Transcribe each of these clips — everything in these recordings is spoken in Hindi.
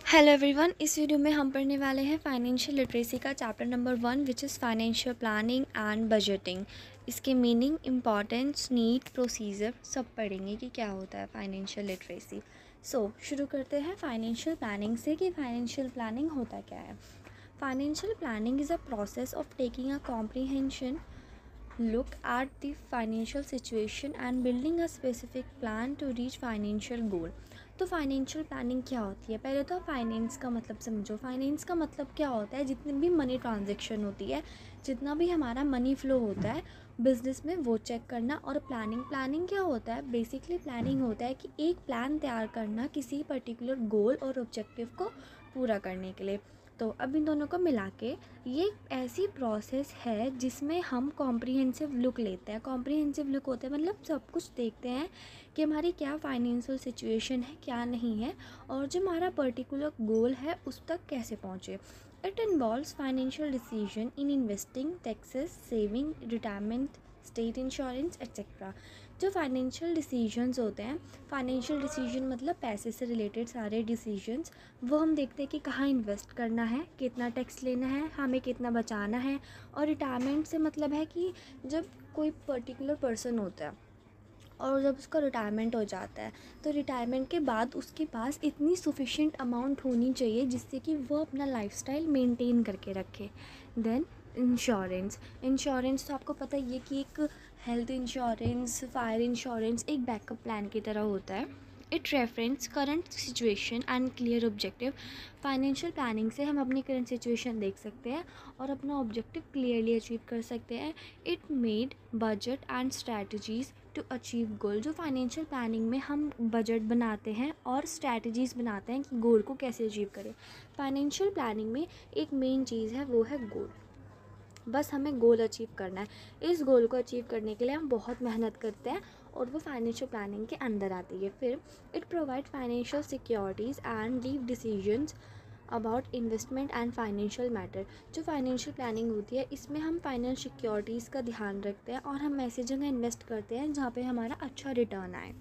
हेलो एवरीवन, इस वीडियो में हम पढ़ने वाले हैं फाइनेंशियल लिटरेसी का chapter number 1 which is financial planning and budgeting. इसके मीनिंग, इम्पॉर्टेंस, नीड, प्रोसीजर सब पढ़ेंगे कि क्या होता है फाइनेंशियल लिटरेसी। शुरू करते हैं फाइनेंशियल प्लानिंग से कि फाइनेंशियल प्लानिंग होता क्या है। Financial planning is a process of taking a comprehension look at the financial situation and building a specific plan to reach financial goal। तो फाइनेंशियल प्लानिंग क्या होती है? पहले तो फाइनेंस का मतलब समझो। फाइनेंस का मतलब क्या होता है? जितनी भी मनी ट्रांजैक्शन होती है, जितना भी हमारा मनी फ्लो होता है बिजनेस में, वो चेक करना। और प्लानिंग क्या होता है? बेसिकली प्लानिंग होता है कि एक प्लान तैयार करना किसी पर्टिकुलर गोल और ऑब्जेक्टिव को पूरा करने के लिए। तो अब इन दोनों को मिला के ये एक ऐसी प्रोसेस है जिसमें हम कॉम्प्रिहेंसिव लुक लेते हैं। कॉम्प्रिहेंसिव लुक होते हैं मतलब सब कुछ देखते हैं कि हमारी क्या फाइनेंशियल सिचुएशन है, क्या नहीं है, और जो हमारा पर्टिकुलर गोल है उस तक कैसे पहुँचे। It involves financial decision in investing, taxes, saving, retirement, state insurance etcetera. जो फाइनेंशियल डिसीजंस होते हैं, फाइनेंशियल डिसीजन मतलब पैसे से रिलेटेड सारे डिसीजंस, वो हम देखते हैं कि कहाँ इन्वेस्ट करना है, कितना टैक्स लेना है, हमें कितना बचाना है। और रिटायरमेंट से मतलब है कि जब कोई पर्टिकुलर पर्सन होता है और जब उसका रिटायरमेंट हो जाता है तो रिटायरमेंट के बाद उसके पास इतनी सफिशिएंट अमाउंट होनी चाहिए जिससे कि वो अपना लाइफस्टाइल मेंटेन करके रखे। देन इंश्योरेंस तो आपको पता ही है कि एक हेल्थ इंश्योरेंस, फायर इंश्योरेंस एक बैकअप प्लान की तरह होता है। It reference current situation and clear objective. Financial planning से हम अपनी करंट सिचुएशन देख सकते हैं और अपना ऑब्जेक्टिव क्लियरली अचीव कर सकते हैं। It made budget and strategies to achieve goal. जो फाइनेंशियल प्लानिंग में हम बजट बनाते हैं और स्ट्रैटेजीज़ बनाते हैं कि गोल को कैसे अचीव करें। फाइनेंशियल प्लानिंग में एक मेन चीज़ है, वो है गोल। बस हमें गोल अचीव करना है। इस गोल को अचीव करने के लिए हम बहुत मेहनत करते हैं और वो फाइनेंशियल प्लानिंग के अंदर आती है। फिर it provide financial securities and leave decisions about investment and financial matter. जो फाइनेंशियल प्लानिंग होती है इसमें हम फाइनेंशियल सिक्योरिटीज़ का ध्यान रखते हैं और हम ऐसी जगह इन्वेस्ट करते हैं जहाँ पे हमारा अच्छा रिटर्न आए।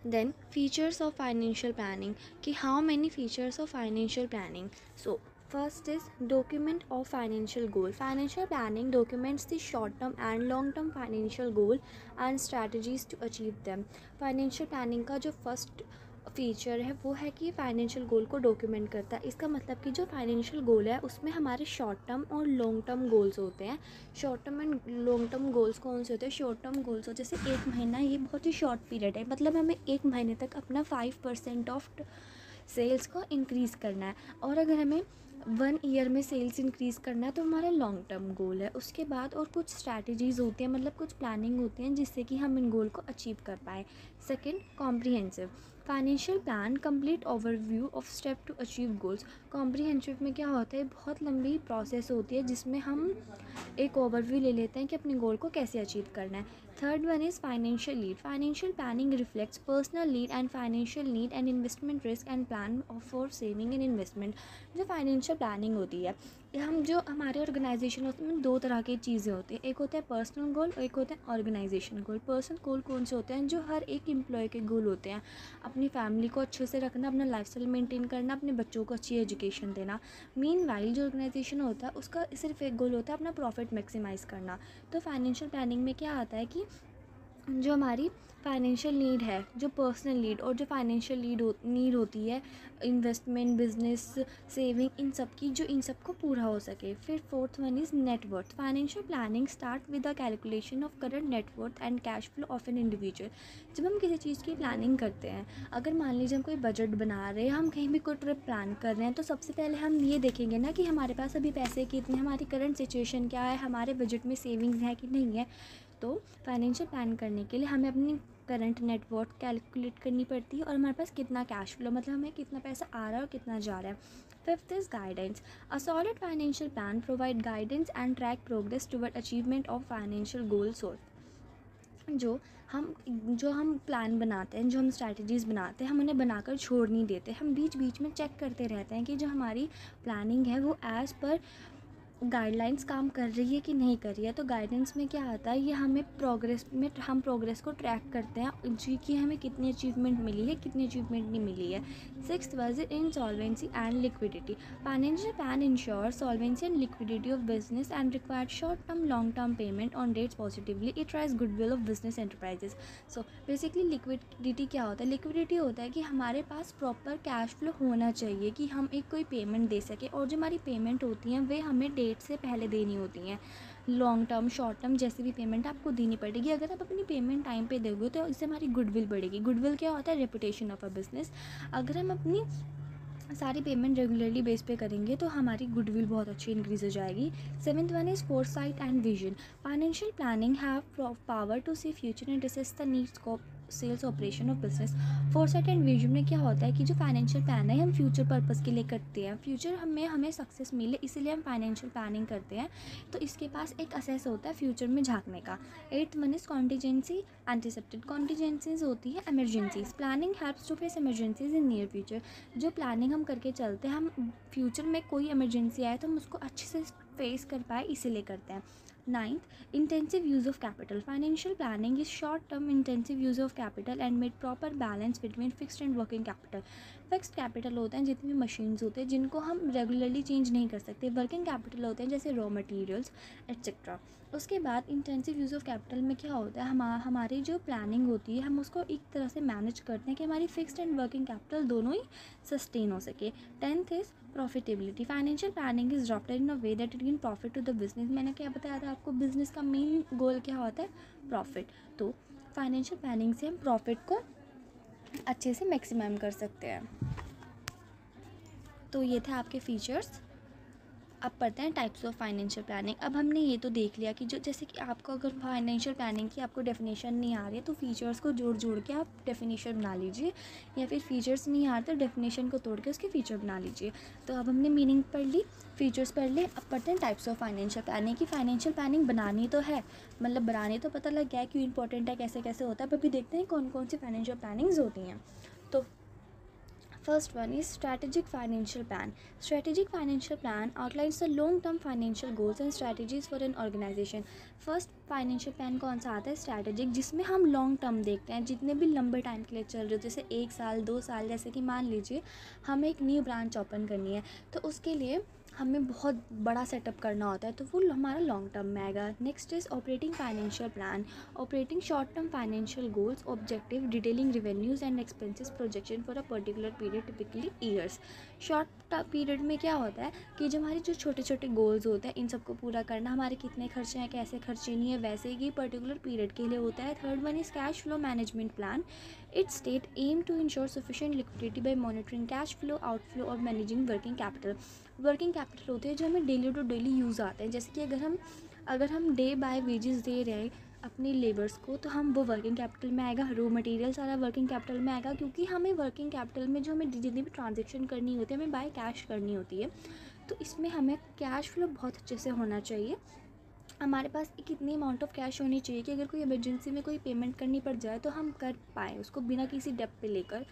Then features of financial planning कि how many features of financial planning. So first is document of financial goal. Financial planning documents the short term and long term financial goal and strategies to achieve them. Financial planning का जो फर्स्ट फीचर है वो है कि फाइनेंशियल गोल को डॉक्यूमेंट करता है। इसका मतलब कि जो फाइनेंशियल गोल है उसमें हमारे शॉर्ट टर्म और लॉन्ग टर्म गोल्स होते हैं। Short term and long term goals कौन से होते हैं? शॉर्ट टर्म गोल्स हो जैसे एक महीना, ये बहुत ही शॉर्ट पीरियड है, मतलब हमें एक महीने तक अपना 5% ऑफ सेल्स को इंक्रीज़ करना है। और अगर हमें 1 ईयर में सेल्स इंक्रीज़ करना है तो हमारा लॉन्ग टर्म गोल है। उसके बाद और कुछ स्ट्रैटेजीज़ होती हैं, मतलब कुछ प्लानिंग होती हैं जिससे कि हम इन गोल को अचीव कर पाए। Second, comprehensive financial plan complete overview of step to achieve goals. Comprehensive में क्या होता है? बहुत लंबी प्रोसेस होती है जिसमें हम एक ओवरव्यू ले लेते हैं कि अपने गोल को कैसे अचीव करना है। Third one is financial lead. Financial planning reflects personal lead and financial need and investment risk and plan for saving and investment. जो फाइनेंशियल प्लानिंग होती है, हम जो हमारे ऑर्गेनाइजेशन होते हैं, दो तरह की चीज़ें होती हैं। एक होता है पर्सनल गोल और एक होता है ऑर्गेनाइजेशन गोल। पर्सनल गोल कौन से होते हैं? जो हर एक एम्प्लॉय के गोल होते हैं, अपनी फैमिली को अच्छे से रखना, अपना लाइफस्टाइल मेंटेन करना, अपने बच्चों को अच्छी एजुकेशन देना। मीनवाइल जो ऑर्गेनाइजेशन होता है उसका सिर्फ एक गोल होता है, अपना प्रॉफिट मैक्सिमाइज़ करना। तो फाइनेंशियल प्लानिंग में क्या आता है कि जो हमारी फाइनेंशियल नीड है, जो पर्सनल नीड और जो फाइनेंशियल नीड होती है, इन्वेस्टमेंट, बिजनेस, सेविंग, इन सब की, जो इन सब को पूरा हो सके। फिर fourth one is net worth. Financial planning start with the calculation of current net worth and cash flow of an individual. जब हम किसी चीज़ की प्लानिंग करते हैं, अगर मान लीजिए हम कोई बजट बना रहे हैं, हम कहीं भी कोई ट्रिप प्लान कर रहे हैं, तो सबसे पहले हम ये देखेंगे ना कि हमारे पास अभी पैसे कितने, हमारी करंट सिचुएशन क्या है, हमारे बजट में सेविंग्स है कि नहीं है। तो फाइनेंशियल प्लान करने के लिए हमें अपनी करंट नेटवर्थ कैलकुलेट करनी पड़ती है और हमारे पास कितना कैश फ्लो, मतलब हमें कितना पैसा आ रहा है और कितना जा रहा है। Fifth is guidance. A solid financial plan provide guidance and track progress toward achievement of financial goals. और जो हम प्लान बनाते हैं, जो हम स्ट्रैटेजीज़ बनाते हैं, हम उन्हें बनाकर छोड़ नहीं देते। हम बीच बीच में चेक करते रहते हैं कि जो हमारी प्लानिंग है वो एज़ पर गाइडलाइंस काम कर रही है कि नहीं कर रही है। तो गाइडेंस में क्या आता है, ये हमें हम प्रोग्रेस को ट्रैक करते हैं जी कि हमें कितनी अचीवमेंट मिली है, कितनी अचीवमेंट नहीं मिली है। Sixth was insolvency and liquidity. Financial plan ensure solvency and liquidity of business and required short term long term payment on dates positively. It rise goodwill of business enterprises. So basically liquidity क्या होता है, लिक्विडिटी होता है कि हमारे पास प्रॉपर कैश फ्लो होना चाहिए कि हम एक कोई पेमेंट दे सके, और जो हमारी पेमेंट होती हैं वे हमें डेट से पहले देनी होती हैं। लॉन्ग टर्म शॉर्ट टर्म जैसी भी पेमेंट आपको देनी पड़ेगी। अगर आप अपनी पेमेंट टाइम पे दोगे तो इससे हमारी गुडविल बढ़ेगी। गुडविल क्या होता है, रेपुटेशन ऑफ अ बिजनेस। अगर हम अपनी सारी पेमेंट रेगुलरली बेस पे करेंगे तो हमारी गुडविल बहुत अच्छी इंक्रीज हो जाएगी। Seventh one is foresight and vision. Financial planning have power to see future and assess the needs of sales operation of business. Foresight and vision में क्या होता है कि जो फाइनेंशियल प्लान है हम फ्यूचर पर्पस के लिए करते हैं, फ्यूचर हमें सक्सेस मिले इसीलिए हम फाइनेंशियल प्लानिंग करते हैं। तो इसके पास एक असेस होता है फ्यूचर में झांकने का। Eighth one is contingency anticipated. Contingencies होती है emergencies. Planning helps to face emergencies in near future. जो प्लानिंग हम करके चलते हैं, हम फ्यूचर में कोई इमरजेंसी आए तो हम उसको अच्छे से फेस कर पाए इसीलिए करते हैं। Ninth, intensive use of capital. Financial planning is short term intensive use of capital and made proper balance between fixed and working capital. Fixed capital होते हैं जितने भी मशीन्स होते हैं जिनको हम रेगुलरली चेंज नहीं कर सकते। वर्किंग कैपिटल होते हैं जैसे रॉ मटेरियल्स एट्सेट्रा। उसके बाद इंटेंसिव यूज़ ऑफ कैपिटल में क्या होता है, हमारी जो प्लानिंग होती है हम उसको एक तरह से मैनेज करते हैं कि हमारी फिक्स्ड एंड वर्किंग कैपिटल दोनों ही सस्टेन हो सके। Tenth is profitability. Financial planning is drafted in a way that it gain profit to the business. मैंने क्या बताया था आपको, बिजनेस का मेन गोल क्या होता है, प्रॉफिट। तो फाइनेंशियल प्लानिंग से हम प्रॉफिट को अच्छे से मैक्सिमम कर सकते हैं। तो ये थे आपके फीचर्स। अब पढ़ते हैं टाइप्स ऑफ फाइनेंशियल प्लानिंग। अब हमने ये तो देख लिया कि जो जैसे कि आपको अगर फाइनेंशियल प्लानिंग की आपको डेफिनेशन नहीं आ रही है तो फीचर्स को जोड़ के आप डेफिनेशन बना लीजिए, या फिर फीचर्स नहीं आ रहे तो डेफिनेशन को तोड़ के उसके फीचर बना लीजिए। तो अब हमने मीनिंग पढ़ ली, फीचर्स पढ़ लिए। अब पढ़ते हैं टाइप्स ऑफ फाइनेंशियल प्लानिंग की फाइनेंशियल प्लानिंग बनानी तो है, मतलब बनानी तो पता लग गया है क्यों इंपॉर्टेंट है, कैसे कैसे होता है। अब अभी देखते हैं कौन कौन सी फाइनेंशियल प्लानिंग्स होती हैं। तो first one is strategic financial plan. Strategic financial plan outlines the long-term financial goals and strategies for an organization. First financial plan कौन सा आता है, strategic, जिसमें हम लॉन्ग टर्म देखते हैं, जितने भी लंबे टाइम के लिए चल रहे हो, जैसे 1 साल 2 साल। जैसे कि मान लीजिए हमें एक न्यू ब्रांच ओपन करनी है तो उसके लिए हमें बहुत बड़ा सेटअप करना होता है, तो वो हमारा लॉन्ग टर्म में आएगा। Next is operating financial plan. Operating short term financial goals objective detailing revenues and expenses projection for a particular period, typically years. Short period में क्या होता है कि जो हमारे जो छोटे छोटे गोल्स होते हैं इन सबको पूरा करना, हमारे कितने खर्चे हैं कैसे खर्चे नहीं है, वैसे ही पर्टिकुलर पीरियड के लिए होता है। Third one is cash flow management plan. Its state aim to ensure sufficient liquidity by monitoring cash flow outflow और managing working capital. Working capital होते हैं जो हमें डेली टू डेली यूज़ आते हैं, जैसे कि अगर हम डे बाय वेजेस दे रहे हैं अपनी लेबर्स को तो हम वो वर्किंग कैपिटल में आएगा। रॉ मटेरियल सारा वर्किंग कैपिटल में आएगा, क्योंकि हमें वर्किंग कैपिटल में जो हमें जितनी भी ट्रांजेक्शन करनी होती है हमें बाय कैश करनी होती है। तो इसमें हमें कैश फ्लो बहुत अच्छे से होना चाहिए। हमारे पास एक इतनी अमाउंट ऑफ कैश होनी चाहिए कि अगर कोई इमरजेंसी में कोई पेमेंट करनी पड़ जाए तो हम कर पाएँ उसको बिना किसी डेप्ट पे लेकर।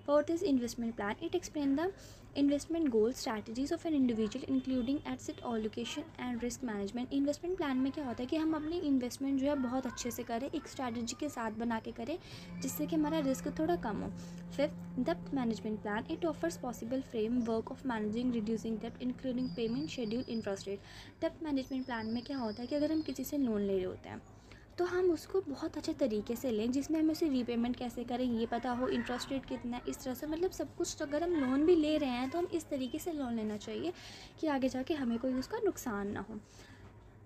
Fourth is investment plan. It explain the investment goals strategies of an individual including asset allocation and risk management. Investment plan में क्या होता है कि हम अपनी इन्वेस्टमेंट जो है बहुत अच्छे से करें, एक स्ट्रैटेजी के साथ बना के करें जिससे कि हमारा रिस्क थोड़ा कम हो। Fifth, dept management plan. It offers possible framework of managing reducing dept including payment schedule interest rate. Dept management plan में क्या होता है कि अगर हम किसी से लोन ले रहे होते हैं तो हम उसको बहुत अच्छे तरीके से लें जिसमें हमें उसे रीपेमेंट कैसे करें ये पता हो, इंटरेस्ट रेट कितना है, इस तरह से मतलब सब कुछ। अगर हम लोन भी ले रहे हैं तो हम इस तरीके से लोन लेना चाहिए कि आगे जाके हमें कोई उसका नुकसान ना हो।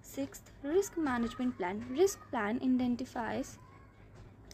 Sixth, risk management plan. Risk plan identifies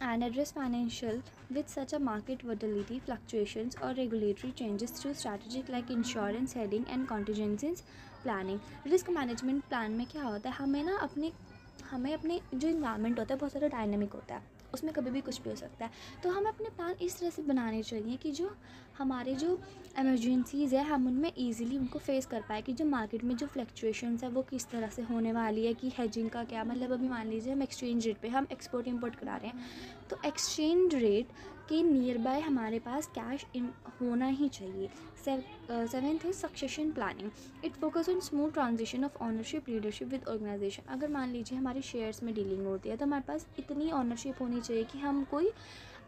and address financial with such a market volatility fluctuations or regulatory changes through strategic like insurance hedging and contingencies planning। Risk management plan में क्या होता है, हमें अपने जो इन्वायरमेंट होता है बहुत ज़्यादा डायनामिक होता है, उसमें कभी भी कुछ भी हो सकता है। तो हमें अपने प्लान इस तरह से बनाने चाहिए कि जो हमारे जो एमरजेंसीज़ है हम उनमें ईजिली उनको फेस कर पाए, कि जो मार्केट में जो फ्लक्चुएशंस है वो किस तरह से होने वाली है, कि हेजिंग का क्या मतलब। अभी मान लीजिए हम एक्सचेंज रेट पे हम एक्सपोर्ट इंपोर्ट करा रहे हैं तो एक्सचेंज रेट कि नियर बाय हमारे पास कैश इन होना ही चाहिए। सेवेंथ है succession planning. It focus on smooth transition of ownership leadership with organisation. अगर मान लीजिए हमारे शेयर्स में डीलिंग होती है तो हमारे पास इतनी ऑनरशिप होनी चाहिए कि हम कोई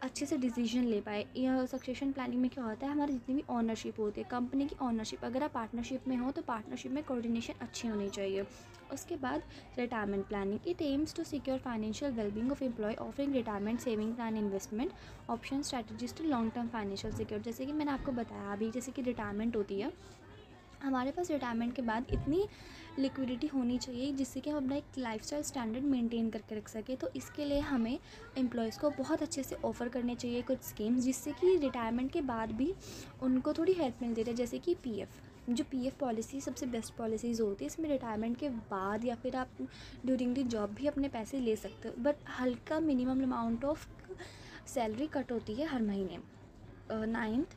अच्छे से डिसीजन ले पाए। यह सक्सेशन प्लानिंग में क्या होता है, हमारी जितनी भी ऑनरशिप होती है, कंपनी की ऑनरशिप, अगर आप पार्टनरशिप में हो तो पार्टनरशिप में कोऑर्डिनेशन अच्छी होनी चाहिए। उसके बाद retirement planning. It aims to secure financial wellbeing of employ, offering retirement saving plan, investment option, strategies to long term financial secure. जैसे कि मैंने आपको बताया अभी, जैसे कि रिटायरमेंट होती है, हमारे पास रिटायरमेंट के बाद इतनी लिक्विडिटी होनी चाहिए जिससे कि हम अपना एक लाइफस्टाइल स्टैंडर्ड मेंटेन करके रख सकें। तो इसके लिए हमें एम्प्लॉयज़ को बहुत अच्छे से ऑफ़र करने चाहिए कुछ स्कीम्स, जिससे कि रिटायरमेंट के बाद भी उनको थोड़ी हेल्प मिलती रहे। जैसे कि पीएफ, जो पीएफ पॉलिसी सबसे बेस्ट पॉलिसीज़ होती है, इसमें रिटायरमेंट के बाद या फिर आप ड्यूरिंग द जॉब भी अपने पैसे ले सकते हो, बट हल्का minimum amount of salary cut होती है हर महीने। Ninth,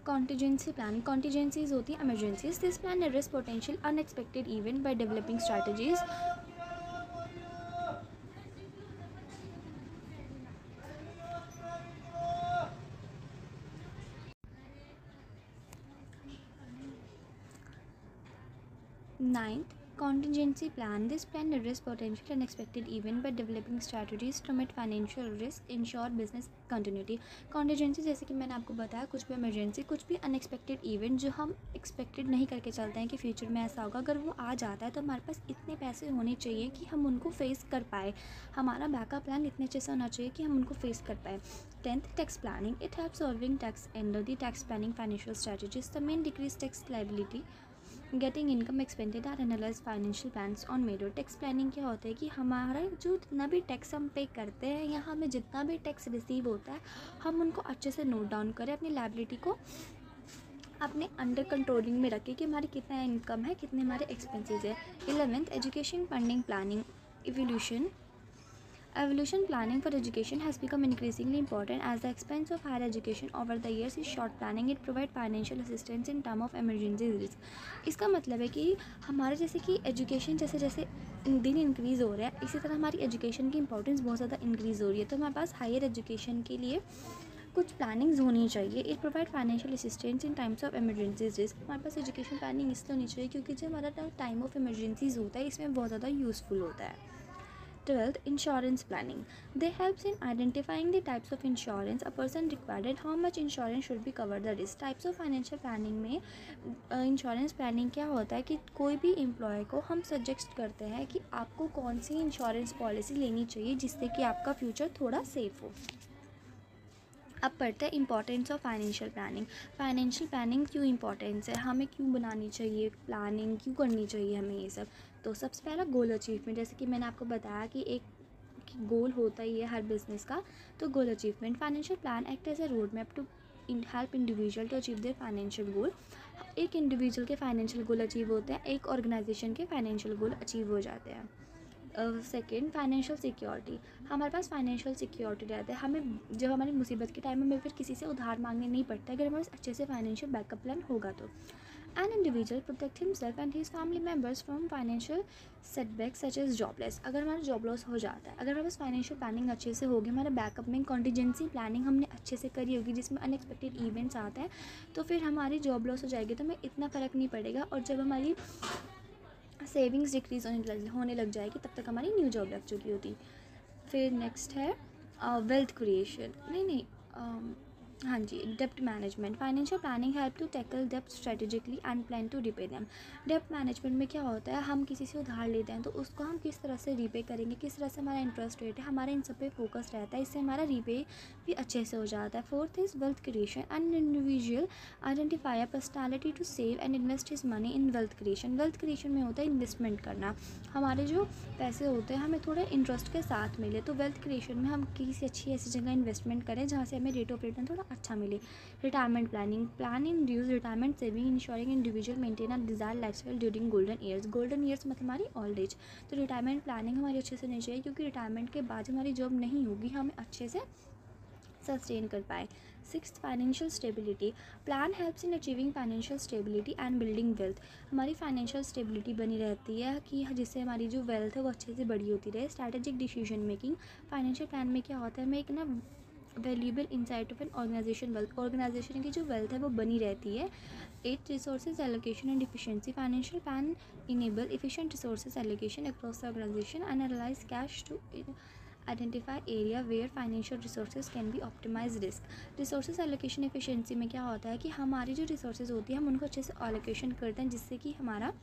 contingency plan. कॉन्टीजेंसीज होती है emergencies. This plan address potential unexpected event by developing strategies. Ninth, contingency plan. This plan address potential unexpected event by developing strategies to meet financial risk, ensure business continuity. Contingency जैसे कि मैंने आपको बताया, कुछ भी इमरजेंसी, कुछ भी अनएक्सपेक्टेड इवेंट जो हम एक्सपेक्टेड नहीं करके चलते हैं कि फ्यूचर में ऐसा होगा, अगर वो आ जाता है तो हमारे पास इतने पैसे होने चाहिए कि हम उनको फेस कर पाए। हमारा बैकअप प्लान इतने अच्छे से होना चाहिए कि हम उनको फेस कर पाए। Tenth, tax planning. It helps solving tax under the tax planning financial strategies. The main decrease tax liability, getting income expended are analyse financial plans on made. Tax planning क्या होता है कि हमारा जो जितना भी टैक्स हम पे करते हैं या हमें जितना भी टैक्स रिसीव होता है, हम उनको अच्छे से नोट डाउन करें, अपनी लायबिलिटी को अपने अंडर कंट्रोलिंग में रखें कि हमारी कितना इनकम है, कितने हमारे एक्सपेंसेस है। 11th, education funding planning evolution. Evolution planning for education has become increasingly important as the expense of higher education over the years is short. Planning it provide financial assistance in term of emergency risk. इसका मतलब है कि हमारे जैसे कि एजुकेशन जैसे जैसे दिन इंक्रीज़ हो रहा है, इसी तरह हमारी एजुकेशन की इंपॉर्टेंस बहुत ज़्यादा इंक्रीज़ हो रही है। तो हमारे पास हायर एजुकेशन के लिए कुछ प्लानिंग्स होनी चाहिए। It provide financial assistance in times of emergencies risk. हमारे पास एजुकेशन प्लानिंग इसलिए होनी चाहिए क्योंकि जो हमारा टाइम ऑफ इमरजेंसीज होता है इसमें बहुत ज़्यादा यूज़फुल होता है। 12th, insurance planning. They helps in identifying the types of insurance a person required, how much insurance should be covered the risk. Types of financial planning में इंश्योरेंस प्लानिंग क्या होता है कि कोई भी एम्प्लॉय को हम सजेस्ट करते हैं कि आपको कौन सी इंश्योरेंस पॉलिसी लेनी चाहिए जिससे कि आपका फ्यूचर थोड़ा सेफ हो। अब पढ़ते हैं importance of financial planning. Financial planning क्यों इंपॉर्टेंस है, हमें क्यों बनानी चाहिए, प्लानिंग क्यों करनी चाहिए हमें, ये सब। तो सबसे पहला गोल अचीवमेंट, जैसे कि मैंने आपको बताया कि एक गोल होता ही है हर बिजनेस का, तो goal achievement. Financial plan act as a road map to help individual to achieve their financial goal. एक इंडिविजुअल के फाइनेंशियल गोल अचीव होते हैं, एक ऑर्गेनाइजेशन के फाइनेंशियल गोल अचीव हो जाते हैं। Second, financial security. हमारे पास फाइनेंशियल सिक्योरिटी रहता है, हमें जब हमारी मुसीबत के टाइम में हमें फिर किसी से उधार मांगने नहीं पड़ता अगर हमारे पास अच्छे से फाइनेंशियल बैकअप प्लान होगा तो। An individual protect himself and his family members from financial setbacks such as job loss. अगर हमारा जॉब लॉस हो जाता है, अगर हमारे पास फाइनेंशियल प्लानिंग अच्छे से होगी, हमारे बैकअप में कॉन्टीजेंसी प्लानिंग हमने अच्छे से करी होगी जिसमें अनएक्सपेक्टेड इवेंट्स आते हैं, तो फिर हमारी जॉब लॉस हो जाएगी तो हमें इतना फ़र्क नहीं पड़ेगा। और जब हमारी सेविंग्स डिक्रीज़ होने लग जाएगी तब तक हमारी न्यू जॉब लग चुकी होती। फिर नेक्स्ट है वेल्थ क्रिएशन, नहीं हाँ जी, डेप्ट management. Financial planning help to tackle डेप्ट strategically and plan to repay them. डेप्ट मैनेजमेंट में क्या होता है, हम किसी से उधार लेते हैं तो उसको हम किस तरह से रीपे करेंगे, किस तरह से हमारा इंटरेस्ट रेट है, हमारा इन सब पे फोकस रहता है, इससे हमारा रीपे भी अच्छे से हो जाता है। Fourth is wealth creation. An individual identify a personality to save and invest his money in wealth creation. Wealth creation में होता है इन्वेस्टमेंट करना, हमारे जो पैसे होते हैं हमें थोड़े इंटरेस्ट के साथ मिले, तो वेल्थ क्रिएशन में हम किसी अच्छी ऐसी जगह इन्वेस्टमेंट करें जहाँ से हमें रेट ऑफ रिटर्न थोड़ा अच्छा मिले। Retirement planning, plan in dues retirement saving insuring individual maintain a desire lifestyle during golden years. Golden years मतलब हमारी ओल्ड एज, तो रिटायरमेंट प्लानिंग हमारी अच्छे से नहीं चाहिए क्योंकि रिटायरमेंट के बाद हमारी जॉब नहीं होगी, हमें अच्छे से सस्टेन कर पाए। Sixth, financial stability. Plan helps in achieving financial stability and building wealth. हमारी फाइनेंशियल स्टेबिलिटी बनी रहती है कि जिससे हमारी जो वेल्थ है वो अच्छे से बड़ी होती रहे। Strategic decision making. Financial plan में क्या होता है, हमें एक ना valuable insight of an organisation wealth, organisation की जो वेल्थ है वो बनी रहती है। 8 resources allocation and efficiency, financial plan enable efficient resources allocation across the organisation and analyse cash to identify area where financial resources can be optimise risk. Resources allocation efficiency में क्या होता है कि हमारी जो रिसोर्सेज होती है हम उनको अच्छे से एलोकेशन करते हैं जिससे कि हमारा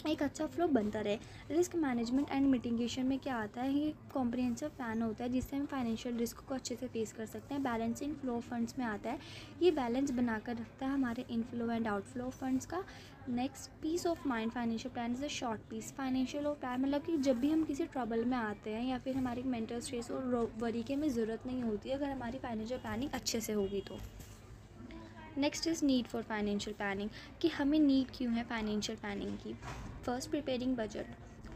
एक अच्छा फ्लो बनता रहे। रिस्क मैनेजमेंट एंड मिटिगेशन में क्या आता है, ये कॉम्प्रिहेंसिव प्लान होता है जिससे हम फाइनेंशियल रिस्क को अच्छे से फेस कर सकते हैं। बैलेंसिंग फ्लो फंड्स में आता है, ये बैलेंस बनाकर रखता है हमारे इनफ्लो एंड आउटफ्लो फंड्स का। Next, peace of mind, financial plan is a short peace. Financial of plan मतलब कि जब भी हम किसी ट्रबल में आते हैं या फिर हमारी मेंटल स्ट्रेस और वरी की हमें ज़रूरत नहीं होती है अगर हमारी फाइनेंशियल प्लानिंग अच्छे से होगी तो। Next is need for financial planning, कि हमें नीड क्यों है फाइनेंशियल प्लानिंग की। First, preparing budget.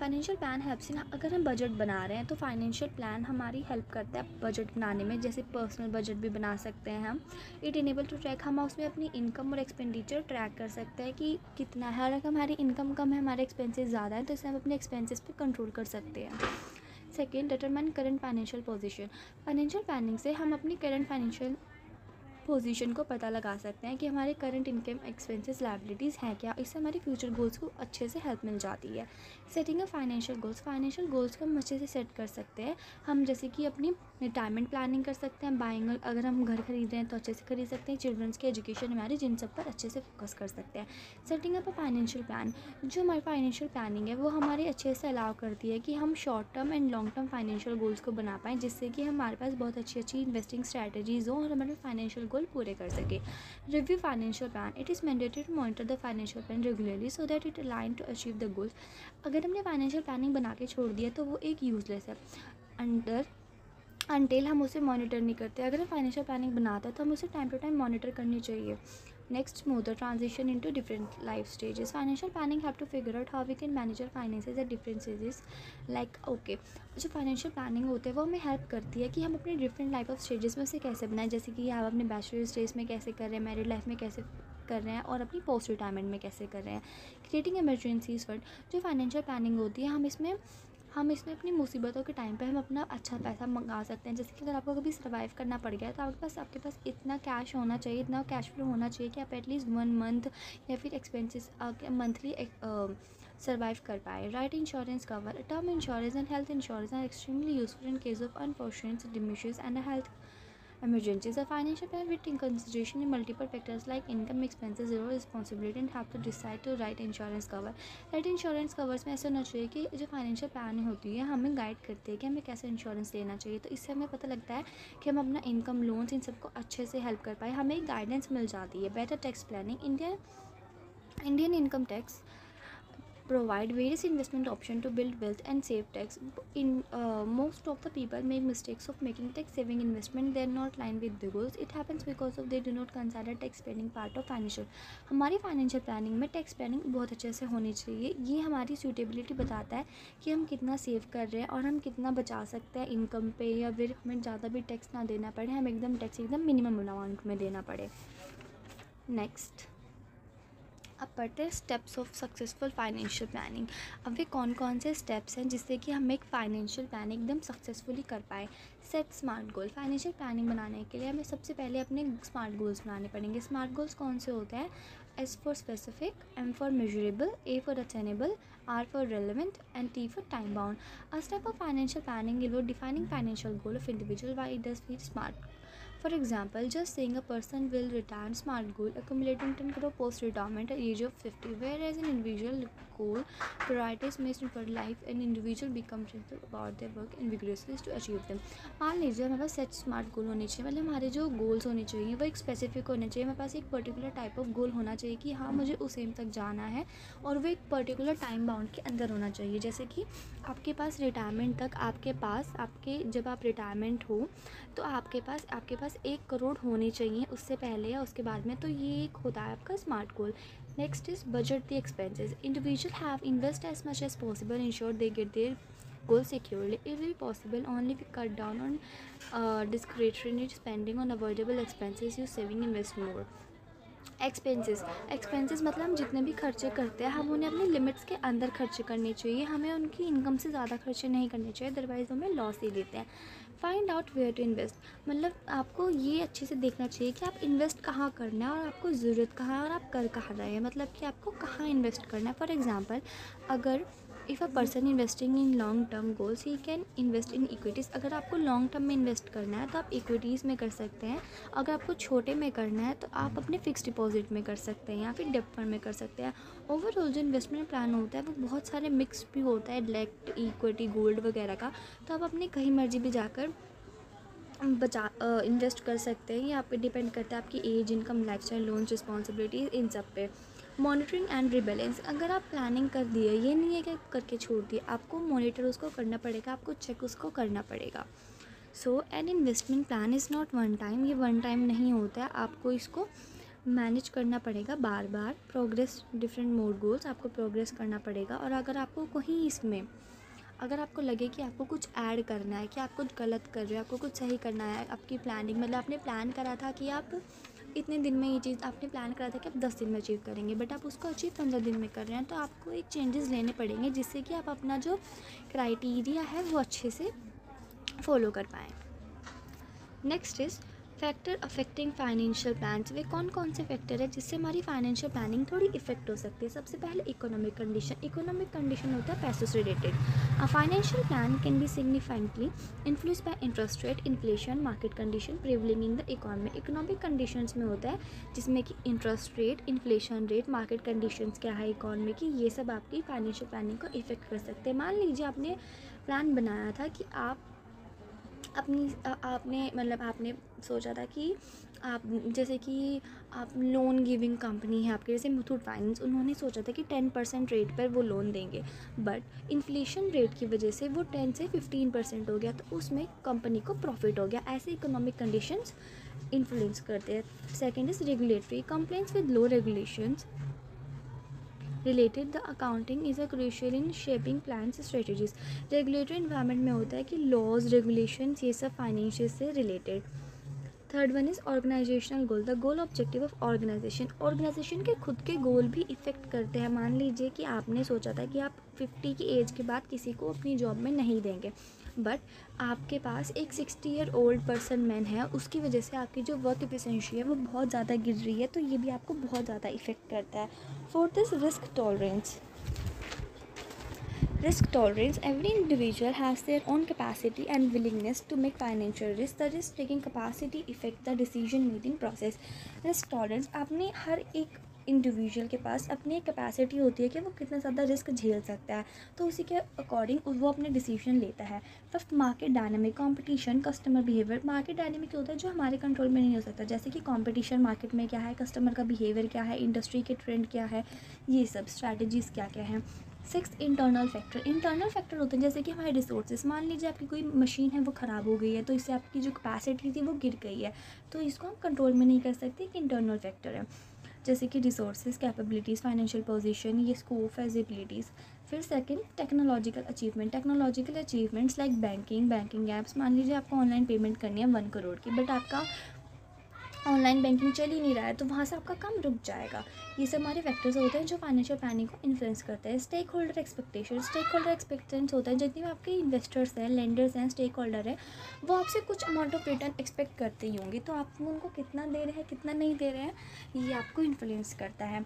Financial plan helps in, अगर हम बजट बना रहे हैं तो फाइनेंशियल प्लान हमारी हेल्प करता है बजट बनाने में। जैसे पर्सनल बजट भी बना सकते हैं हम। इट इनेबल टू ट्रैक, हम उसमें अपनी इनकम और एक्सपेंडिचर ट्रैक कर सकते हैं कि कितना है। अगर हमारी इनकम कम है, हमारे एक्सपेंसेस ज़्यादा है तो इससे हम अपने एक्सपेंसेस पे कंट्रोल कर सकते हैं। Second, determine current financial position. Financial planning से हम अपनी करंट फाइनेंशियल पोजीशन को पता लगा सकते हैं कि हमारे करंट इनकम, एक्सपेंसेस, लायबिलिटीज़ हैं क्या। इससे हमारी फ्यूचर गोल्स को अच्छे से हेल्प मिल जाती है। Setting a financial goals, financial goals को हम अच्छे से सेट कर सकते हैं। हम जैसे कि अपनी रिटायरमेंट प्लानिंग कर सकते हैं, बाइंग, अगर हम घर खरीद रहे हैं तो अच्छे से खरीद सकते हैं, चिल्ड्रंस की एजुकेशन हमारी, जिन सब पर अच्छे से फोकस कर सकते हैं। सेटिंग अप अ फाइनेंशियल प्लान, जो हमारी फाइनेंशियल प्लानिंग है वो हमारे अच्छे से अलाउ करती है कि हम short term and long term financial goals को बना पाएँ, जिससे कि हमारे पास बहुत अच्छी अच्छी इन्वेस्टिंग स्ट्रैटेजीज़ हों और हमारे फाइनेंशियल गोल पूरे कर सके। Review financial plan, it is mandatory to monitor the financial plan regularly so that it align to achieve the goals. अगर हमने फाइनेंशियल प्लानिंग बना के छोड़ दिया तो वो एक यूजलेस है अनटिल हम उसे मॉनिटर नहीं करते। अगर हम फाइनेंशियल प्लानिंग बनाते हैं तो हमें उसे टाइम टू टाइम मॉनिटर करनी चाहिए। Next, smoother transition into different life stages. Financial planning have to figure out how we can manage our finances at different stages. Like okay, जो फाइनेंशियल प्लानिंग होते हैं वो हमें हेल्प करती है कि हम अपने डिफरेंट लाइफ ऑफ स्टेजेस में उसे कैसे बनाएं। जैसे कि आप अपने बैचलर स्टेज में कैसे कर रहे हैं, मैरिड लाइफ में कैसे कर रहे हैं और अपनी पोस्ट रिटायरमेंट में कैसे कर रहे हैं। क्रिएटिंग इमरजेंसीज फंड, जो फाइनेंशियल प्लानिंग होती है हम इसमें अपनी मुसीबतों के टाइम पे हम अपना अच्छा पैसा मंगा सकते हैं। जैसे कि अगर आपको कभी सर्वाइव करना पड़ गया तो आपके पास इतना कैश होना चाहिए, इतना कैश फ्लो होना चाहिए कि आप एटलीस्ट 1 मंथ या फिर एक्सपेंसेस मंथली सर्वाइव कर पाए। Right insurance cover, term insurance and health insurance are extremely useful in case of unfortunate demises and health emergencies. A financial plan will take consideration in multiple factors like income, expenses, zero responsibility and have to decide to write insurance cover. Write insurance covers में ऐसा होना चाहिए कि जो फाइनेंशियल प्लान होती है हमें गाइड करती है कि हमें कैसे इंश्योरेंस लेना चाहिए। तो इससे हमें पता लगता है कि हम अपना इनकम, लोन्स, इन सबको अच्छे से हेल्प कर पाए, हमें गाइडेंस मिल जाती है। Better tax planning, Indian income tax provide various investment options to build wealth and save tax. In most of the people make mistakes of making tax saving investment. They are not aligned with the goals. It happens because of they do not consider tax planning part of financial. हमारी फाइनेंशियल प्लानिंग में टैक्स प्लानिंग बहुत अच्छे से होनी चाहिए। ये हमारी सूटेबिलिटी बताता है कि हम कितना सेव कर रहे हैं और हम कितना बचा सकते हैं इनकम पे, या फिर हमें ज़्यादा भी टैक्स ना देना पड़े, हम एकदम टैक्स एकदम मिनिमम अमाउंट में देना पड़े। नेक्स्ट, अब पढ़ते हैं steps of successful financial planning. अब वे कौन कौन से स्टेप्स हैं जिससे कि हम एक फाइनेंशियल प्लानिंग एकदम सक्सेसफुली कर पाए। सेट स्मार्ट गोल, फाइनेंशियल प्लानिंग बनाने के लिए हमें सबसे पहले अपने स्मार्ट गोल्स बनाने पड़ेंगे। स्मार्ट गोल्स कौन से होते हैं? S for specific, M for measurable, A for attainable, R for relevant and T for time bound. A step of financial planning involve defining financial goal of individual why it does feel smart. For example, just saying a person will retire smart goal accumulating 10 crore post retirement at age of 50, whereas an individual goal priorities based on life and individual become gentle about their work and vigorously to achieve them. मान लीजिए हमारे पास सेट स्मार्ट गोल होने चाहिए, मतलब हमारे जो गोल्स होने चाहिए वो एक स्पेसिफिक होने चाहिए। हमारे पास एक पर्टिकुलर टाइप ऑफ गोल होना चाहिए कि हाँ मुझे उस एम तक जाना है, और वो एक पर्टिकुलर टाइम बाउंड के अंदर होना चाहिए। जैसे कि आपके पास रिटायरमेंट तक आपके जब आप रिटायरमेंट हो तो आपके पास 1 करोड़ होने चाहिए उससे पहले या उसके बाद में। तो ये एक होता है आपका smart goal. Next is budget the expenses. Individual have invest as much as possible ensure they get their goal securely. It will be possible only if we cut down on discretionary spending on avoidable expenses, use saving, invest more. Expenses मतलब हम जितने भी खर्चे करते हैं हम उन्हें अपनी लिमिट्स के अंदर खर्च करने चाहिए, हमें उनकी इनकम से ज़्यादा खर्चे नहीं करने चाहिए, अदरवाइज़ हमें लॉस ही देते हैं। Find out where to invest, मतलब आपको ये अच्छे से देखना चाहिए कि आप इन्वेस्ट कहाँ करना है और आपको ज़रूरत कहाँ है और आप कर कहाँ रहे हैं, मतलब कि आपको कहाँ इन्वेस्ट करना है। फॉर एग्जांपल, अगर if a person investing in long term goals he can invest in equities, अगर आपको लॉन्ग टर्म में इन्वेस्ट करना है तो आप इक्विटीज़ में कर सकते हैं। अगर आपको छोटे में करना है तो आप अपने फिक्स डिपॉजिट में कर सकते हैं या फिर डेब्ट फंड में कर सकते हैं। ओवरऑल जो इन्वेस्टमेंट प्लान होता है वो बहुत सारे मिक्स भी होता है, डेट, इक्विटी, गोल्ड वगैरह का। तो आप अपनी कहीं मर्जी भी जाकर इन्वेस्ट कर सकते हैं। ये आप पे डिपेंड करता है आपकी age, income, lifestyle, loan, responsibilities, इन सब पे। मॉनिटरिंग एंड रिबैलेंस, अगर आप प्लानिंग कर दिए, ये नहीं है कि करके छोड़ दिए, आपको मॉनिटर उसको करना पड़ेगा, आपको चेक उसको करना पड़ेगा। So an investment plan is not one time, ये वन टाइम नहीं होता है, आपको इसको मैनेज करना पड़ेगा बार बार। प्रोग्रेस डिफरेंट मोड गोल्स, आपको प्रोग्रेस करना पड़ेगा। और अगर आपको कहीं इसमें अगर आपको लगे कि आपको कुछ ऐड करना है, कि आप कुछ गलत कर रहे हो, आपको कुछ सही करना है, आपकी प्लानिंग, मतलब आपने प्लान करा था कि आप इतने दिन में ये चीज़, आपने प्लान करा था कि आप 10 दिन में अचीव करेंगे, बट आप उसको अचीव 15 दिन में कर रहे हैं, तो आपको एक चेंजेस लेने पड़ेंगे जिससे कि आप अपना जो क्राइटेरिया है वो अच्छे से फॉलो कर पाएँ। Next is factor affecting financial plans. वे कौन कौन से फैक्टर है जिससे हमारी फाइनेंशियल प्लानिंग थोड़ी इफेक्ट हो सकती है। सबसे पहले इकोनॉमिक कंडीशन। इकोनॉमिक कंडीशन होता है पैसों से related. A financial plan can be significantly influenced by interest rate, inflation, market condition prevailing in the economy. Economic conditions में होता है जिसमें कि interest rate, inflation rate, market conditions क्या है इकोनॉमी की, ये सब आपकी फाइनेंशियल प्लानिंग को इफेक्ट कर सकते हैं। मान लीजिए आपने प्लान बनाया था कि आपने सोचा था कि आप, जैसे कि आप लोन गिविंग कंपनी है आपके, जैसे मुथूट फाइनेंस, उन्होंने सोचा था कि 10% रेट पर वो लोन देंगे, बट इन्फ्लेशन रेट की वजह से वो 10 से 15% हो गया, तो उसमें कंपनी को प्रॉफिट हो गया। ऐसे इकोनॉमिक कंडीशंस इन्फ्लुएंस करते हैं। Second is regulatory complaints with low regulations related the accounting is a crucial in shaping plans strategies. Regulatory environment में होता है कि लॉज, रेगुलेशंस, ये सब फाइनेंशियल से related. Third one is organisational goal. The goal objective of organisation के खुद के गोल भी इफ़ेक्ट करते हैं। मान लीजिए कि आपने सोचा था कि आप 50 की एज के बाद किसी को अपनी जॉब में नहीं देंगे, बट आपके पास एक 60 ईयर ओल्ड पर्सन मैन है, उसकी वजह से आपकी जो वर्क एफिशिएंसी है वो बहुत ज़्यादा गिर रही है, तो ये भी आपको बहुत ज़्यादा इफ़ेक्ट करता है। Fourth is risk tolerance. Risk tolerance. Every individual has their own capacity and willingness to make financial risk. The risk-taking capacity affect the decision-making process. Risk tolerance, आपने हर एक इंडिविजुअल के पास अपनी एक कैपेसिटी होती है कि वो कितना ज़्यादा रिस्क झेल सकता है, तो उसी के अकॉर्डिंग वो अपने डिसीजन लेता है। Fifth, market dynamic. Competition, customer behaviour. Market dynamic होता है जो हमारे कंट्रोल में नहीं हो सकता, जैसे कि कंपटीशन मार्केट में क्या है, कस्टमर का बिहेवियर क्या है, इंडस्ट्री के ट्रेंड क्या है, ये सब स्ट्रैटेजीज़ क्या क्या हैं। Six, internal factor. Internal factor होते हैं जैसे कि हमारे रिसोर्सेज। मान लीजिए आपकी कोई मशीन है वो ख़राब हो गई है, तो इससे आपकी जो कैपेसिटी थी वो गिर गई है, तो इसको हम कंट्रोल में नहीं कर सकते, कि इंटरनल फैक्टर है। जैसे कि रिसोर्सेज, कैपेबिलिटीज़, फाइनेंशियल पोजीशन, ये स्कोप, फैसिलिटीज़। फिर second, technological achievement. Technological achievements like banking apps. मान लीजिए आपको ऑनलाइन पेमेंट करनी है 1 करोड़ की, बट आपका ऑनलाइन बैंकिंग चल ही नहीं रहा है, तो वहाँ से आपका काम रुक जाएगा। ये सब हमारे फैक्टर्स होते हैं जो फाइनेंशियल प्लानिंग को इन्फ्लुएंस करते हैं। स्टेक होल्डर एक्सपेक्टेंस होता है, जितने भी आपके इन्वेस्टर्स हैं, लेंडर्स हैं, स्टेक होल्डर है, वो आपसे कुछ अमाउंट ऑफ रिटर्न एक्सपेक्ट करते ही होंगे, तो आप उनको कितना दे रहे हैं, कितना नहीं दे रहे हैं, ये आपको इन्फ्लुएंस करता है।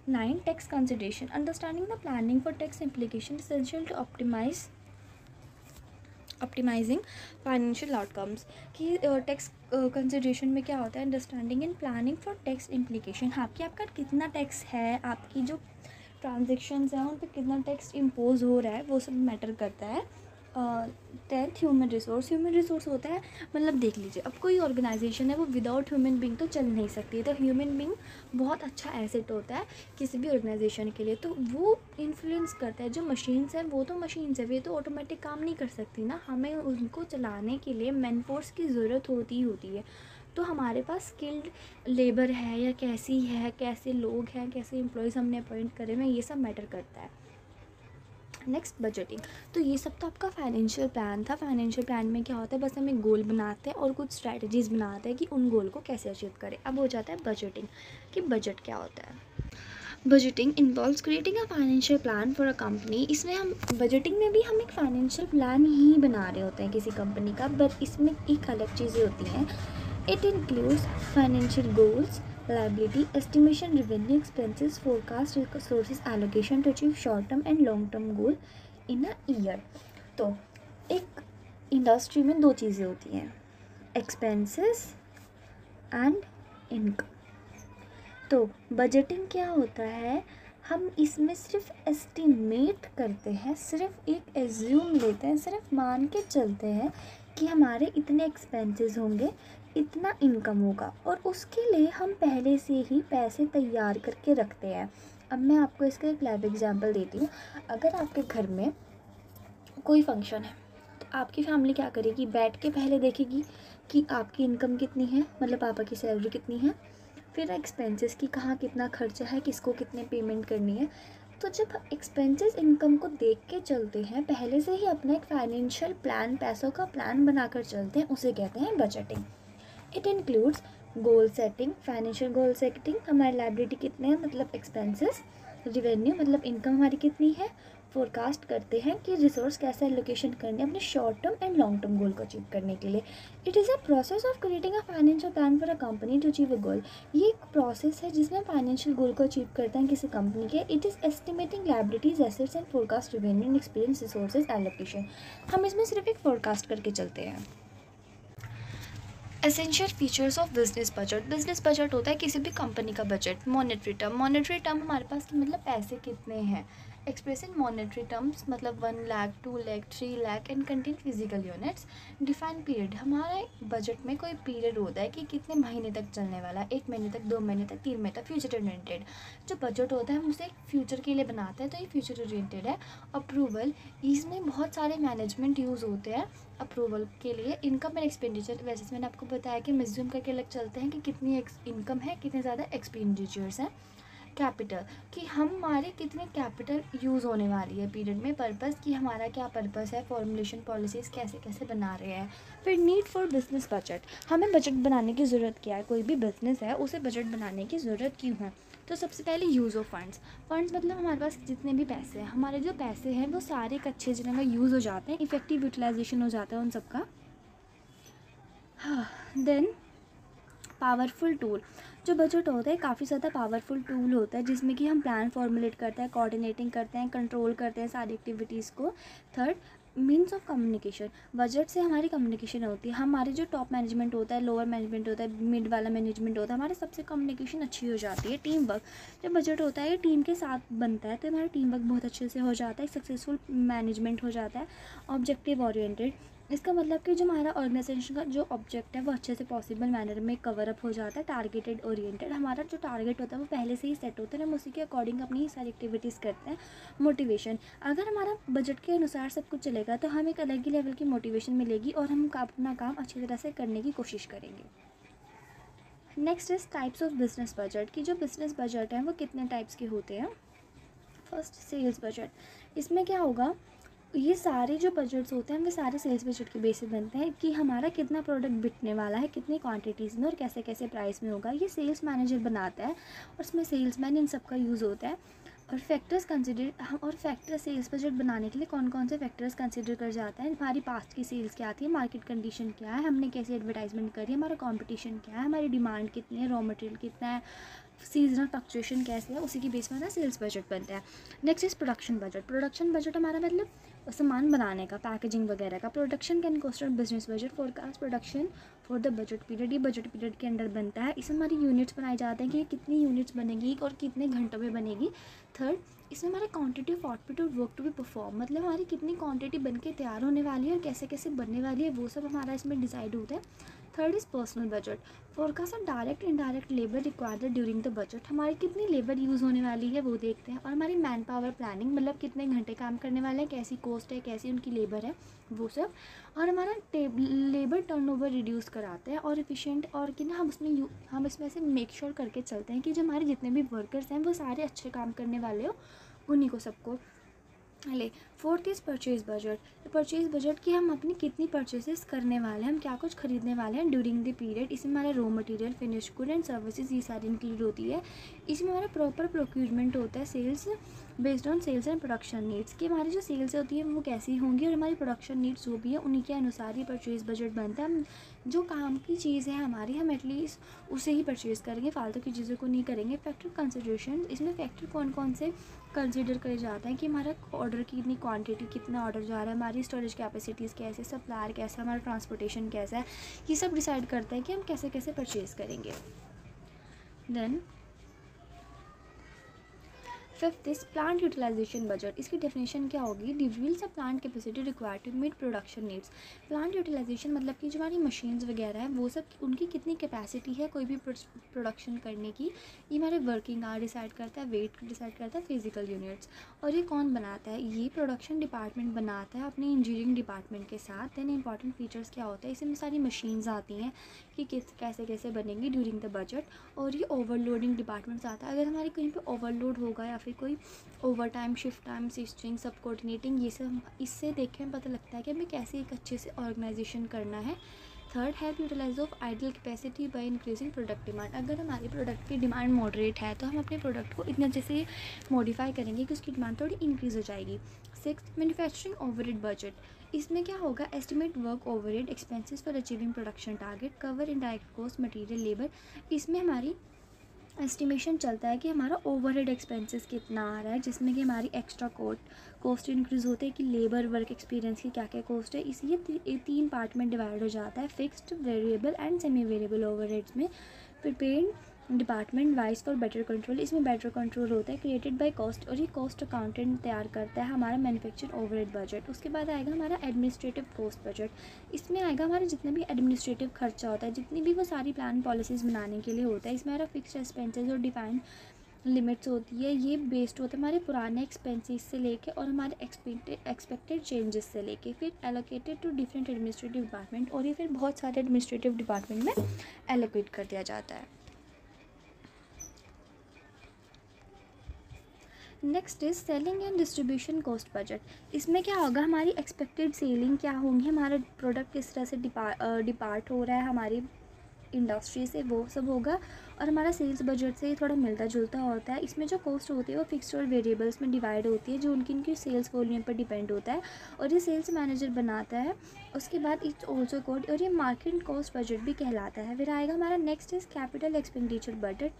9, tax consideration. Understanding the planning for tax implication essential to optimising financial outcomes. कि टैक्स कंसिडरेशन में क्या होता है, understanding and planning for tax implication. हाँ, कि आपका कितना टैक्स है, आपकी जो ट्रांजेक्शन्स हैं उन पर कितना टैक्स इम्पोज हो रहा है, वो सब मैटर करता है। 10th, ह्यूमन रिसोर्स होता है, मतलब देख लीजिए अब कोई ऑर्गेनाइजेशन है वो विदाउट ह्यूमन बींग तो चल नहीं सकती, तो ह्यूमन बींग बहुत अच्छा एसेट होता है किसी भी ऑर्गेनाइजेशन के लिए, तो वो इन्फ्लुएंस करता है। जो मशीन्स हैं वो तो मशीन्स है, वे तो ऑटोमेटिक काम नहीं कर सकती ना, हमें उनको चलाने के लिए मैन फोर्स की ज़रूरत होती है। तो हमारे पास स्किल्ड लेबर है या कैसी है, कैसे लोग हैं, कैसे एम्प्लॉयज़ हमने अपॉइंट करे हुए हैं, ये सब मैटर करता है। Next budgeting. तो ये सब तो आपका फाइनेंशियल प्लान था। फाइनेंशियल प्लान में क्या होता है, बस हम एक गोल बनाते हैं और कुछ स्ट्रैटेजीज़ बनाते हैं कि उन गोल को कैसे अचीव करें। अब हो जाता है बजटिंग, कि बजट क्या होता है। Budgeting involves creating a financial plan for a company. इसमें हम बजटिंग में भी हम एक फाइनेंशियल प्लान ही बना रहे होते हैं किसी कंपनी का, बट इसमें एक अलग चीज़ें होती हैं। It includes financial goals, liability estimation, revenue, expenses, forecast, resources allocation to achieve short term and long term goal in a year। तो एक इंडस्ट्री में दो चीज़ें होती हैं, एक्सपेंसेस एंड इनकम। तो बजटिंग क्या होता है, हम इसमें सिर्फ एस्टिमेट करते हैं, सिर्फ एक एज्यूम लेते हैं, सिर्फ मान के चलते हैं कि हमारे इतने एक्सपेंसेस होंगे, इतना इनकम होगा, और उसके लिए हम पहले से ही पैसे तैयार करके रखते हैं। अब मैं आपको इसका एक लाइव एग्जांपल देती हूँ। अगर आपके घर में कोई फंक्शन है तो आपकी फैमिली क्या करेगी, बैठ के पहले देखेगी कि आपकी इनकम कितनी है, मतलब पापा की सैलरी कितनी है, फिर एक्सपेंसेस की कहाँ कितना खर्चा है, किसको कितने पेमेंट करनी है। तो जब एक्सपेंसेस इनकम को देख के चलते हैं, पहले से ही अपना एक फाइनेंशियल प्लान, पैसों का प्लान बनाकर चलते हैं, उसे कहते हैं budgeting. It includes goal setting, financial goal setting, हमारी लायबिलिटी कितने हैं मतलब एक्सपेंसेस, रिवेन्यू मतलब इनकम हमारी कितनी है, फोरकास्ट करते हैं कि रिसोर्स कैसे एलोकेशन करने अपने short term and long term goal को अचीव करने के लिए। It is a process of creating a financial plan for a company to achieve a goal. ये एक प्रोसेस है जिसमें फाइनेंशियल गोल को अचीव करते हैं किसी कंपनी के। It is estimating liabilities, assets and forecast revenue and experience resources allocation. हम इसमें सिर्फ एक फोरकास्ट करके चलते हैं। Essential features of business budget. Business budget होता है किसी भी कंपनी का budget. Monetary term, monetary term हमारे पास मतलब पैसे कितने हैं, एक्सप्रेस इन मॉनेटरी टर्म्स मतलब 1 lakh, 2 lakh, 3 lakh and contain physical units. Defined period, हमारे बजट में कोई पीरियड होता है कि कितने महीने तक चलने वाला, 1 महीने तक, 2 महीने तक, 3 महीने तक, फ्यूचर ओरिएंटेड। जो बजट होता है हम उसे फ्यूचर के लिए बनाते हैं, तो ये फ्यूचर ओरिएंटेड है। अप्रूवल, इसमें बहुत सारे मैनेजमेंट यूज़ होते हैं अप्रूवल के लिए। इनकम एंड एक्सपेंडिचर, वैसे मैंने आपको बताया कि म्यूजियम करके अलग चलते हैं कि कितनी इनकम है, कितने ज़्यादा एक्सपेंडिचर्स हैं। कैपिटल, कि हमारे कितने कैपिटल यूज़ होने वाली है पीरियड में। पर्पस, कि हमारा क्या पर्पस है, फॉर्मुलेशन पॉलिसीज़ कैसे कैसे बना रहे हैं। फिर नीड फॉर बिजनेस बजट, हमें बजट बनाने की ज़रूरत क्या है, कोई भी बिजनेस है उसे बजट बनाने की ज़रूरत क्यों है। तो सबसे पहले यूज़ ऑफ फंड्स। फंड्स मतलब हमारे पास जितने भी पैसे हैं, हमारे जो पैसे हैं वो सारे एक अच्छे जगह में यूज़ हो जाते हैं, इफेक्टिव यूटिलाइजेशन हो जाता है उन सबका। हाँ, देन पावरफुल टूल, जो बजट होता है काफ़ी ज़्यादा पावरफुल टूल होता है जिसमें कि हम प्लान फॉर्मुलेट करते हैं, कोऑर्डिनेटिंग करते हैं, कंट्रोल करते हैं सारी एक्टिविटीज़ को। Third, means of communication, budget से हमारी कम्युनिकेशन होती है। हमारे जो टॉप मैनेजमेंट होता है, लोअर मैनेजमेंट होता है, मिड वाला मैनेजमेंट होता है, हमारे सबसे कम्युनिकेशन अच्छी हो जाती है। टीम वर्क, जब बजट होता है ये टीम के साथ बनता है तो हमारा टीम वर्क बहुत अच्छे से हो जाता है, सक्सेसफुल मैनेजमेंट हो जाता है। ऑब्जेक्टिव ओरिएंटेड, इसका मतलब कि जो हमारा ऑर्गेनाइजेशन का जो ऑब्जेक्ट है वो अच्छे से पॉसिबल मैनर में कवर अप हो जाता है। टारगेटेड ओरिएंटेड, हमारा जो टारगेट होता है वो पहले से ही सेट होता है, हम उसी के अकॉर्डिंग अपनी सारी एक्टिविटीज़ करते हैं। मोटिवेशन, अगर हमारा बजट के अनुसार सब कुछ चलेगा तो हमें एक अलग ही लेवल की मोटिवेशन मिलेगी और हम अपना काम अच्छी तरह से करने की कोशिश करेंगे। Next is types of business budget, कि जो बिजनेस बजट है वो कितने टाइप्स के होते हैं। First, sales budget. इसमें क्या होगा, ये सारे जो बजट्स होते हैं वे सारे सेल्स बजट के बेस पे बनते हैं कि हमारा कितना प्रोडक्ट बिकने वाला है, कितनी क्वांटिटीज़ में और कैसे कैसे प्राइस में होगा। ये सेल्स मैनेजर बनाता है और इसमें सेल्समैन इन सब का यूज़ होता है। और फैक्टर्स कंसिडर, हम और फैक्टर सेल्स बजट बनाने के लिए कौन कौन से फैक्टर्स कंसिडर कर जाते हैं, हमारी पास्ट की सेल्स क्या थी, मार्केट कंडीशन क्या है, हमने कैसी एडवर्टाइजमेंट करी, हमारा कंपटीशन क्या है, हमारी डिमांड कितनी है, रॉ मटेरियल कितना है, सीजनल फ्लक्चुएशन कैसे है, उसी की बेस पर हमारा सेल्स बजट बनता है। Next is production budget. Production budget हमारा मतलब सामान बनाने का, पैकेजिंग वगैरह का। Production can cost business budget, forecast production for the budget period, ये बजट पीरियड के अंडर बनता है। इसमें हमारी यूनिट्स बनाए जाते हैं कि कितनी यूनिट्स बनेगी और कितने घंटों में बनेगी। थर्ड, इसमें हमारे क्वांटिटी ऑफ आउटपुट और वर्क टू बी परफॉर्म, मतलब हमारी कितनी क्वांटिटी बन के तैयार होने वाली है और कैसे कैसे बनने वाली है वो सब हमारा इसमें डिसाइड होता है। Third is personal budget. Forecast of direct indirect labour required during the budget, हमारी कितनी लेबर यूज़ होने वाली है वो देखते हैं। और हमारी मैन पावर प्लानिंग, मतलब कितने घंटे काम करने वाले हैं, कैसी कॉस्ट है, कैसी उनकी लेबर है, वो सब। और हमारा लेबर टर्नओवर रिड्यूस कराते हैं और एफिशिएंट, और कि ना हम इसमें से मेक श्योर करके चलते हैं कि जो हमारे जितने भी वर्कर्स हैं वो सारे अच्छे काम करने वाले हो, उन्हीं को सबको ले fourth is purchase budget. Purchase budget की हम अपनी कितनी परचेजेस करने वाले हैं, हम क्या कुछ खरीदने वाले हैं ड्यूरिंग द पीरियड। इसमें हमारा raw material, finish good and services ये सारी इंक्लूड होती है। इसमें हमारा प्रॉपर प्रोक्यूरमेंट होता है sales based on sales and production needs कि हमारी जो सेल्स होती है वो कैसी होंगी और हमारी प्रोडक्शन नीड्स जो भी है उन्हीं के अनुसार ही परचेज़ बजट बनता है। हम जो काम की चीज़ है हमारी, हम एटलीस्ट उसे ही परचेज़ करेंगे, फालतू की चीज़ों को नहीं करेंगे। फैक्टर कंसिडरेशन, इसमें फैक्टर कौन कौन से कंसिडर करे जाते हैं कि हमारा ऑर्डर की इतनी क्वांटिटी, कितना ऑर्डर जा रहा है, हमारी स्टोरेज कैपेसिटीज़ कैसे, सप्लायर कैसा है, हमारा ट्रांसपोर्टेशन कैसा है, ये सब डिसाइड करता है कि हम कैसे कैसे परचेज़ करेंगे। Then fifth is plant utilisation budget. इसकी डेफिनेशन क्या होगी, reveals a plant capacity required to meet production needs. Plant utilisation मतलब कि जो हमारी मशीन्स वगैरह हैं वो सब, उनकी कितनी कैपेसिटी है कोई भी प्रोडक्शन करने की, ये हमारे वर्किंग आवर डिसाइड करता है, वेट डिसाइड करता है, फिजिकल यूनिट्स। और ये कौन बनाता है, ये प्रोडक्शन डिपार्टमेंट बनाता है अपने इंजीनियरिंग डिपार्टमेंट के साथ। देन इंपॉर्टेंट फीचर्स क्या होता है, इसमें सारी मशीन्स आती हैं कि कैसे कैसे बनेंगी ड्यूरिंग द बजट। और ये ओवरलोडिंग डिपार्टमेंट्स आता है, अगर हमारी कहीं पे ओवरलोड होगा या फिर कोई ओवर टाइम, शिफ्ट टाइम, सिस्टरिंग, सब कोऑर्डिनेटिंग, ये सब इससे देखें पता लगता है कि हमें कैसे एक अच्छे से ऑर्गेनाइजेशन करना है। Third, help utilise of idle capacity by increasing product demand. अगर हमारी प्रोडक्ट की डिमांड मॉडरेट है तो हम अपने प्रोडक्ट को इतने अच्छे से मॉडिफाई करेंगे कि उसकी डिमांड थोड़ी इंक्रीज़ हो जाएगी। Six, manufacturing overhead budget. इसमें क्या होगा, estimate work overhead expenses for achieving production target, cover indirect cost, material, labour. इसमें हमारी एस्टिमेशन चलता है कि हमारा ओवरहेड एक्सपेंसेस कितना आ रहा है, जिसमें कि हमारी एक्स्ट्रा कॉस्ट इंक्रीज़ होते हैं कि लेबर, वर्क एक्सपीरियंस की क्या क्या कॉस्ट है। इसलिए तीन पार्ट में डिवाइड हो जाता है, fixed, variable and semi variable overheads में। Prepared department wise for better control, इसमें बेटर कंट्रोल होता है। क्रिएटेड बाय कॉस्ट, और ये कॉस्ट अकाउंटेंट तैयार करता है हमारा मैन्युफैक्चर ओवरहेड बजट। उसके बाद आएगा हमारा एडमिनिस्ट्रेटिव कॉस्ट बजट। इसमें आएगा हमारा जितना भी एडमिनिस्ट्रेटिव खर्चा होता है, जितनी भी वो सारी प्लान पॉलिसीज़ बनाने के लिए होता है। इसमें हमारा फिक्स्ड एक्सपेंसेस और डिफाइंड लिमिट्स होती है, ये बेस्ड होता है हमारे पुराने एक्सपेंसेस से लेके और हमारे एक्सपेक्टेड चेंजेस से लेके। फिर allocated to different administrative department, और ये फिर बहुत सारे एडमिनिस्ट्रेटिव डिपार्टमेंट में एलोकेट कर दिया जाता है। Next is selling and distribution cost budget. इसमें क्या होगा, हमारी एक्सपेक्टेड सेलिंग क्या होंगी, हमारा प्रोडक्ट किस तरह से डिपार्ट हो रहा है हमारी इंडस्ट्री से, वो सब होगा। और हमारा सेल्स बजट से थोड़ा मिलता जुलता होता है। इसमें जो कॉस्ट होती है वो फिक्स्ड और वेरिएबल्स में डिवाइड होती है, जो उनकी सेल्स वॉल्यूम पर डिपेंड होता है, और ये सेल्स मैनेजर बनाता है। उसके बाद इट्स ऑल्सो कोड, और ये मार्केट कॉस्ट बजट भी कहलाता है। फिर आएगा हमारा next is capital expenditure budget.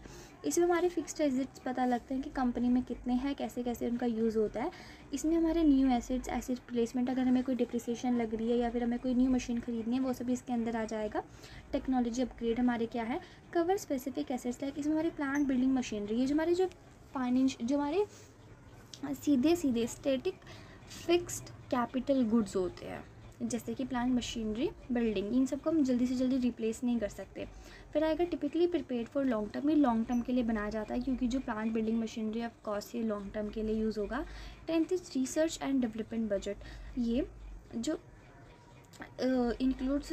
इसमें हमारे फिक्स्ड एसेट्स पता लगते हैं कि कंपनी में कितने हैं, कैसे कैसे उनका यूज़ होता है। इसमें हमारे न्यू एसेट्स, एसेट प्लेसमेंट, अगर हमें कोई डिप्रिसिएशन लग रही है या फिर हमें कोई न्यू मशीन खरीदनी है, वो सब इसके अंदर आ जाएगा। टेक्नोलॉजी अपग्रेड हमारे क्या है, कवर स्पेसिफिक एसेट्स लाइक, इसमें हमारी प्लांट, बिल्डिंग, मशीनरी, ये जो हमारे जो हमारे सीधे सीधे स्टैटिक फिक्स्ड कैपिटल गुड्स होते हैं, जैसे कि प्लांट, मशीनरी, बिल्डिंग, इन सबको हम जल्दी से जल्दी रिप्लेस नहीं कर सकते। फिर आएगा typically prepared for long term, ये लॉन्ग टर्म के लिए बनाया जाता है क्योंकि जो plant, building, machinery of course ये लॉन्ग टर्म के लिए यूज़ होगा। 10th is research and development budget. ये जो includes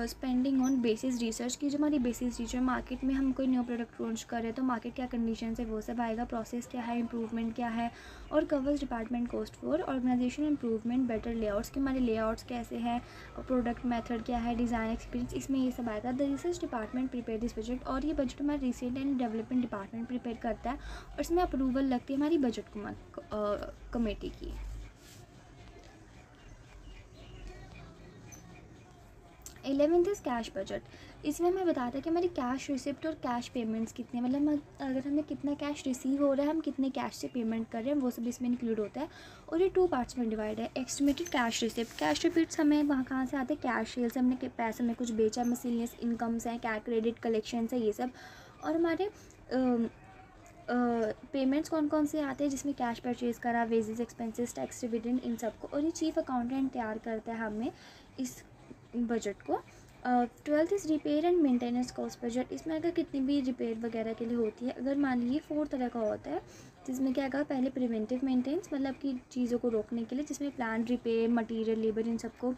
spending on basis research की, जो हमारी बेसिस रिसर्च, मार्केट में हम कोई न्यू प्रोडक्ट लॉन्च कर रहे हैं तो मार्केट क्या कंडीशन है वो सब आएगा, प्रोसेस क्या है, इंप्रूवमेंट क्या है। और covers department cost for organisation improvement, better layouts के हमारे लेआउट्स कैसे हैं, प्रोडक्ट मेथड क्या है, डिज़ाइन एक्सपीरियंस, इसमें ये सब आएगा। The research department prepare this budget, और ये बजट हमारा research and development department prepare करता है, और इसमें अप्रूवल लगती है हमारी बजट कमेटी की। 11th is cash budget. इसमें हमें बताता है कि हमारी कैश रिसिप्ट और कैश पेमेंट्स कितने, मतलब अगर हमें कितना कैश रिसीव हो रहा है, हम कितने कैश से पेमेंट कर रहे हैं, वो सब इसमें इंक्लूड होता है। और ये 2 पार्ट्स में डिवाइड है। Estimated cash receipt, cash receipts हमें वहाँ कहाँ से आते हैं, कैश सेल्स, हमने पैसे में कुछ बेचा, मिसलेनियस इनकम्स हैं, क्या क्रेडिट कलेक्शंस है, ये सब। और हमारे पेमेंट्स कौन कौन से आते हैं, जिसमें कैश परचेज़ करा, वेजेस, एक्सपेंसेस, टैक्स, डिविडेंड, इन सबको। और ये चीफ अकाउंटेंट तैयार करता है हमें इस बजट को। 12th is repair and maintenance cost budget. इसमें अगर कितनी भी रिपेयर वगैरह के लिए होती है, अगर मान लीजिए 4 तरह का होता है, जिसमें क्या आएगा, पहले प्रिवेंटिव मेंटेनेंस, मतलब कि चीज़ों को रोकने के लिए, जिसमें प्लांट रिपेयर, मटेरियल, लेबर, इन सबको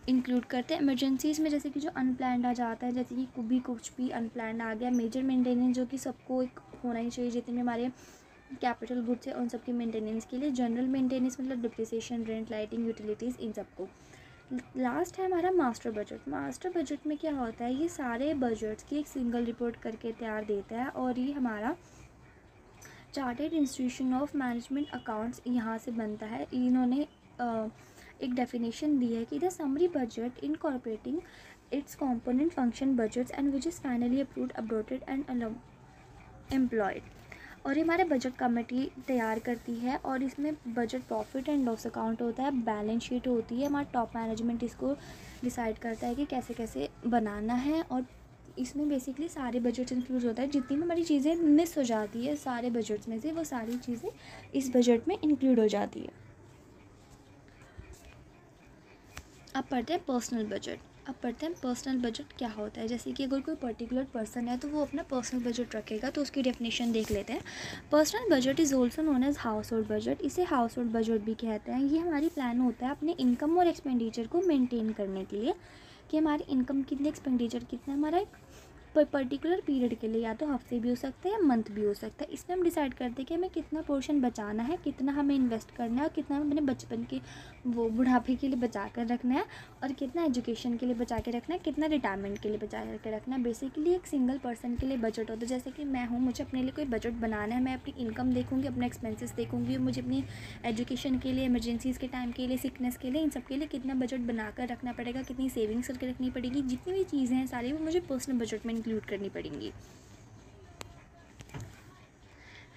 इंक्लूड करते हैं। इमरजेंसीज़ में जैसे कि जो अनप्लान्ड आ जाता है, जैसे कि कुछ भी अनप्लान्ड आ गया। मेजर मेंटेनेंस, जो कि सबको एक होना ही चाहिए, जितने भी हमारे कैपिटल गुड्स है उन सब की मेंटेनेंस के लिए। जनरल मेंटेनेंस मतलब डिप्रिसिएशन, रेंट, लाइटिंग, यूटिलिटीज़, इन सबको। लास्ट है हमारा मास्टर बजट। मास्टर बजट में क्या होता है, ये सारे बजट्स की एक सिंगल रिपोर्ट करके तैयार देता है और ये हमारा chartered institution of management accounts यहाँ से बनता है। इन्होंने एक डेफिनेशन दी है कि the summary budget incorporating it's component function budgets and which is finally approved, updated and employed. और ये हमारे बजट कमेटी तैयार करती है और इसमें budget profit and loss account होता है, बैलेंस शीट होती है, हमारा टॉप मैनेजमेंट इसको डिसाइड करता है कि कैसे कैसे बनाना है। और इसमें बेसिकली सारे बजट्स इंक्लूड होता है, जितनी भी हमारी चीज़ें मिस हो जाती है सारे बजट्स में से, वो सारी चीज़ें इस बजट में इंक्लूड हो जाती है। अब पढ़ते हैं पर्सनल बजट। अब पढ़ते हैं पर्सनल बजट क्या होता है। जैसे कि अगर कोई पर्टिकुलर पर्सन है तो वो अपना पर्सनल बजट रखेगा, तो उसकी डेफिनेशन देख लेते हैं। Personal budget is also known as household budget. इसे हाउस होल्ड बजट भी कहते हैं। ये हमारी प्लान होता है अपने इनकम और एक्सपेंडिचर को मेंटेन करने के लिए, कि हमारी इनकम कितनी, एक्सपेंडिचर कितना, हमारा एक पर्टिकुलर पीरियड के लिए, या तो हफ्ते भी हो सकते हैं या मंथ भी हो सकता है। इसमें हम डिसाइड करते हैं कि हमें कितना पोर्शन बचाना है, कितना हमें इन्वेस्ट करना है और कितना हमें अपने बचपन के वो बुढ़ापे के लिए बचा कर रखना है और कितना एजुकेशन के लिए बचा के रखना है, कितना रिटायरमेंट के लिए बचा के रखना है। बेसिकली एक सिंगल पर्सन के लिए बजट होता है। जैसे कि मैं हूँ, मुझे अपने लिए कोई बजट बनाना है, मैं अपनी इनकम देखूँगी, अपने एक्सपेंसेस देखूँगी, मुझे अपनी एजुकेशन के लिए, इमरजेंसीज़ के टाइम के लिए, सिकनेस के लिए, इन सब के लिए कितना बजट बना कर रखना पड़ेगा, कितनी सेविंग्स करके रखनी पड़ेगी, जितनी भी चीज़ें हैं सारी वो मुझे पर्सनल बजट में इंक्लूड करनी पड़ेंगी।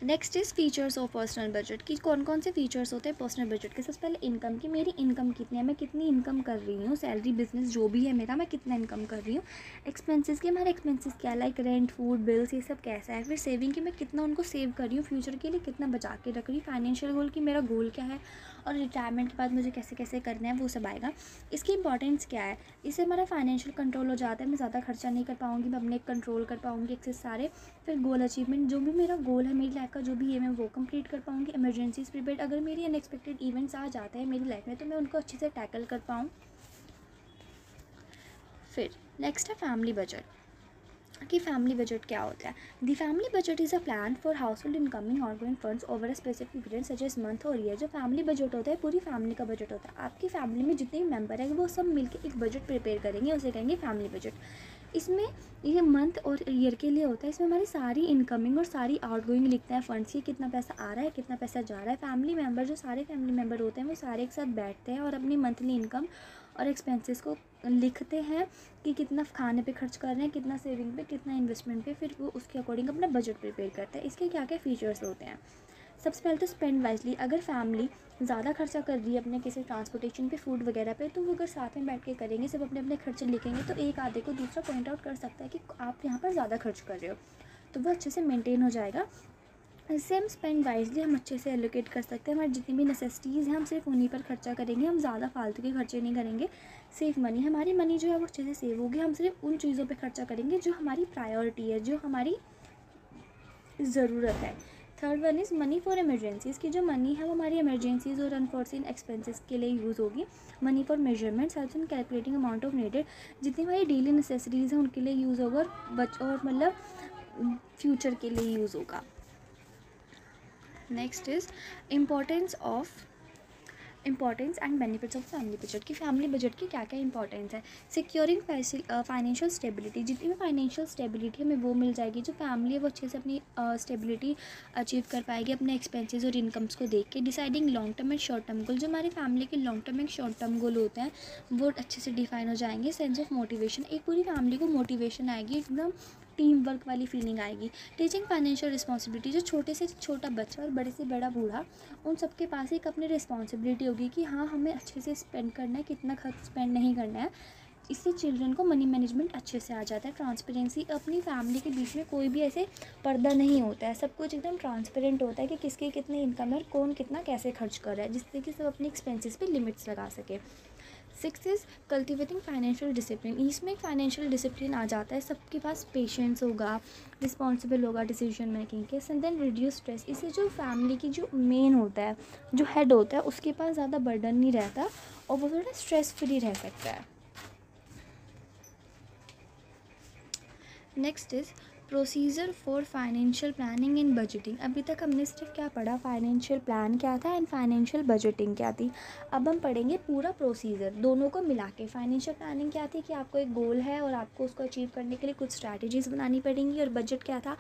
Next is features of personal budget की कौन कौन से फीचर्स होते हैं पर्सनल बजट के। सबसे पहले इनकम की, मेरी इनकम कितनी है, मैं कितनी इनकम कर रही हूँ, सैलरी, बिजनेस जो भी है मेरा, मैं कितना इनकम कर रही हूँ। एक्सपेंसेस के, हमारे एक्सपेंसेस क्या, लाइक रेंट, फूड, बिल्स, ये सब कैसा है। फिर सेविंग की, मैं कितना उनको सेव कर रही हूँ, फ्यूचर के लिए कितना बचा के रख रही हूँ। फाइनेंशियल गोल की, मेरा गोल क्या है और रिटायरमेंट के बाद मुझे कैसे कैसे करना है, वो सब आएगा। इसकी इंपॉर्टेंस क्या है, इससे हमारा फाइनेंशियल कंट्रोल हो जाता है, मैं ज़्यादा खर्चा नहीं कर पाऊँगी, मैं अपने कंट्रोल कर पाऊँगी एक्सेस सारे। फिर गोल अचीवमेंट, जो भी मेरा गोल है मेरी लाइफ का जो भी है मैं वो कंप्लीट कर पाऊँगी। इमरजेंसीज प्रिपेयर्ड, अगर मेरी अनएक्सपेक्टेड इवेंट्स आ जाते हैं मेरी लाइफ में तो मैं उनको अच्छे से टैकल कर पाऊँ। फिर नेक्स्ट है फैमिली बजट कि फैमिली बजट क्या होता है। The family budget is a plan for household incoming outgoing funds over a specific period such as month और ईयर। जो फैमिली बजट होता है पूरी फैमिली का बजट होता है। आपकी फैमिली में जितने भी मेंबर हैं वो सब मिलकर एक बजट प्रिपेयर करेंगे, उसे कहेंगे फैमिली बजट। इसमें ये मंथ और ईयर के लिए होता है। इसमें हमारी सारी इनकमिंग और सारी आउटगोइंग लिखते हैं फंड्स की, कितना पैसा आ रहा है, कितना पैसा जा रहा है। फैमिली मेम्बर, जो सारे फैमिली मेम्बर होते हैं वो सारे एक साथ बैठते हैं और अपनी मंथली इनकम और एक्सपेंसेस को लिखते हैं कि कितना खाने पे खर्च कर रहे हैं, कितना सेविंग पे, कितना इन्वेस्टमेंट पे। फिर वो उसके अकॉर्डिंग अपना बजट प्रिपेयर करते हैं। इसके क्या क्या फीचर्स होते हैं। सबसे पहले तो स्पेंड वाइजली, अगर फैमिली ज़्यादा खर्चा कर रही है अपने किसी ट्रांसपोर्टेशन पे, फूड वगैरह पे, तो वो अगर साथ में बैठ के करेंगे, सब अपने अपने खर्चे लिखेंगे, तो एक आधे को दूसरा पॉइंट आउट कर सकता है कि आप यहाँ पर ज़्यादा खर्च कर रहे हो, तो वो अच्छे से मेंटेन हो जाएगा। इससे हम स्पेंड वाइजली हम अच्छे से एलोकेट कर सकते हैं। हमारी जितनी भी नेसेसिटीज़ हैं हम सिर्फ उन्हीं पर खर्चा करेंगे, हम ज़्यादा फालतू के खर्चे नहीं करेंगे। सेव मनी, हमारी मनी जो है वो अच्छे से सेव होगी। हम सिर्फ उन चीज़ों पे खर्चा करेंगे जो हमारी प्रायोरिटी है, जो हमारी ज़रूरत है। Third one is money for emergencies की जो मनी है वो हमारी इमरजेंसीज़ और अनफॉर्सिन एक्सपेंसेस के लिए यूज़ होगी। Money for measurements helps in calculating amount of needed, जितनी हमारी डेली नेसेसिटीज़ हैं उनके लिए यूज़ होगा और मतलब फ्यूचर के लिए यूज़ होगा। Next is importance and benefits of family budget की। फैमिली बजट की क्या क्या इंपॉर्टेंस है। सिक्योरिंग फाइनेंशियल स्टेबिलिटी, जितनी भी फाइनेंशियल स्टेबिलिटी हमें वो मिल जाएगी। जो फैमिली है वो अच्छे से अपनी स्टेबिलिटी अचीव कर पाएगी अपने एक्सपेंसेस और इनकम्स को देख के। Deciding long term and short term goal, जो हमारी फैमिली के long term and short term goal होते हैं वो अच्छे से डिफाइन हो जाएंगे। सेंस ऑफ मोटिवेशन, एक पूरी फैमिली को मोटिवेशन आएगी, एकदम टीम वर्क वाली फीलिंग आएगी। टीचिंग फाइनेंशियल रिस्पॉन्सिबिलिटी, जो छोटे से छोटा बच्चा और बड़े से बड़ा बूढ़ा उन सबके पास एक अपनी रिस्पॉन्सिबिलिटी होगी कि हाँ हमें अच्छे से स्पेंड करना है, कितना खर्च स्पेंड नहीं करना है। इससे चिल्ड्रन को मनी मैनेजमेंट अच्छे से आ जाता है। ट्रांसपेरेंसी, अपनी फैमिली के बीच में कोई भी ऐसे पर्दा नहीं होता है, सब कुछ एकदम ट्रांसपेरेंट होता है कि किसकी कितनी इनकम है, कौन कितना कैसे खर्च कर रहा है, जिससे कि सब अपनी एक्सपेंसेस पे लिमिट्स लगा सके। Six is cultivating financial discipline, इसमें फाइनेंशियल डिसिप्लिन आ जाता है, सबके पास पेशेंस होगा, रिस्पॉन्सिबल होगा डिसीजन मेकिंग के। एंड देन रिड्यूस स्ट्रेस, इससे जो फैमिली की जो मेन होता है, जो हेड होता है, उसके पास ज़्यादा बर्डन नहीं रहता और वो थोड़ा स्ट्रेस फ्री रह सकता है। Next is procedure for financial planning and budgeting. अभी तक हमने सिर्फ क्या पढ़ा, फाइनेंशियल प्लान क्या था एंड फाइनेंशियल बजटिंग क्या थी। अब हम पढ़ेंगे पूरा प्रोसीजर दोनों को मिला के। फाइनेंशियल प्लानिंग क्या थी कि आपको एक गोल है और आपको उसको अचीव करने के लिए कुछ स्ट्रैटेजीज़ बनानी पड़ेंगी, और बजट क्या था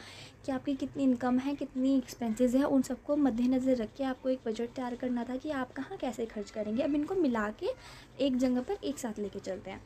कि आपकी कितनी इनकम है, कितनी एक्सपेंसेस है, उन सबको मद्देनज़र रख के आपको एक बजट तैयार करना था कि आप कहाँ कैसे खर्च करेंगे। अब इनको मिला के एक जगह पर एक साथ लेके चलते हैं।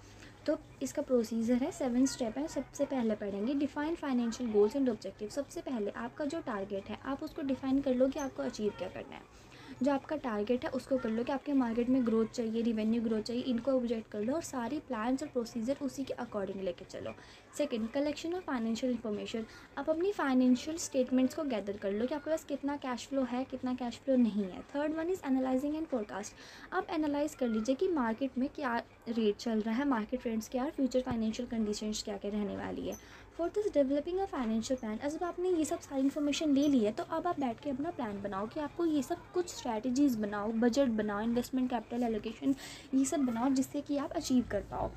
तो इसका प्रोसीजर है, 7 स्टेप है। सबसे पहले पढ़ेंगे define financial goals and objective. सबसे पहले आपका जो टारगेट है आप उसको डिफाइन कर लो कि आपको अचीव क्या करना है। जो आपका टारगेट है उसको कर लो कि आपके मार्केट में ग्रोथ चाहिए, रिवेन्यू ग्रोथ चाहिए, इनको ऑब्जेक्ट कर लो और सारी प्लान्स और प्रोसीजर उसी के अकॉर्डिंग लेके चलो। Second, collection of financial information. आप अपनी फाइनेंशियल स्टेटमेंट्स को गैदर कर लो कि आपके पास कितना कैश फ्लो है, कितना कैश फ्लो नहीं है। Third one is analysing and forecast. आप एनालाइज कर लीजिए कि मार्केट में क्या रेट चल रहा है, मार्केट ट्रेंड्स क्या है, फ्यूचर फाइनेंशियल कंडीशंस क्या क्या रहने वाली है। Fourth is developing a financial plan. जब आपने ये सब सारी इन्फॉर्मेशन ले ली है तो अब आप बैठ के अपना प्लान बनाओ कि आपको ये सब कुछ स्ट्रैटेजीज़ बनाओ, बजट बनाओ, इन्वेस्टमेंट कैपिटल एलोकेशन ये सब बनाओ जिससे कि आप अचीव कर पाओ।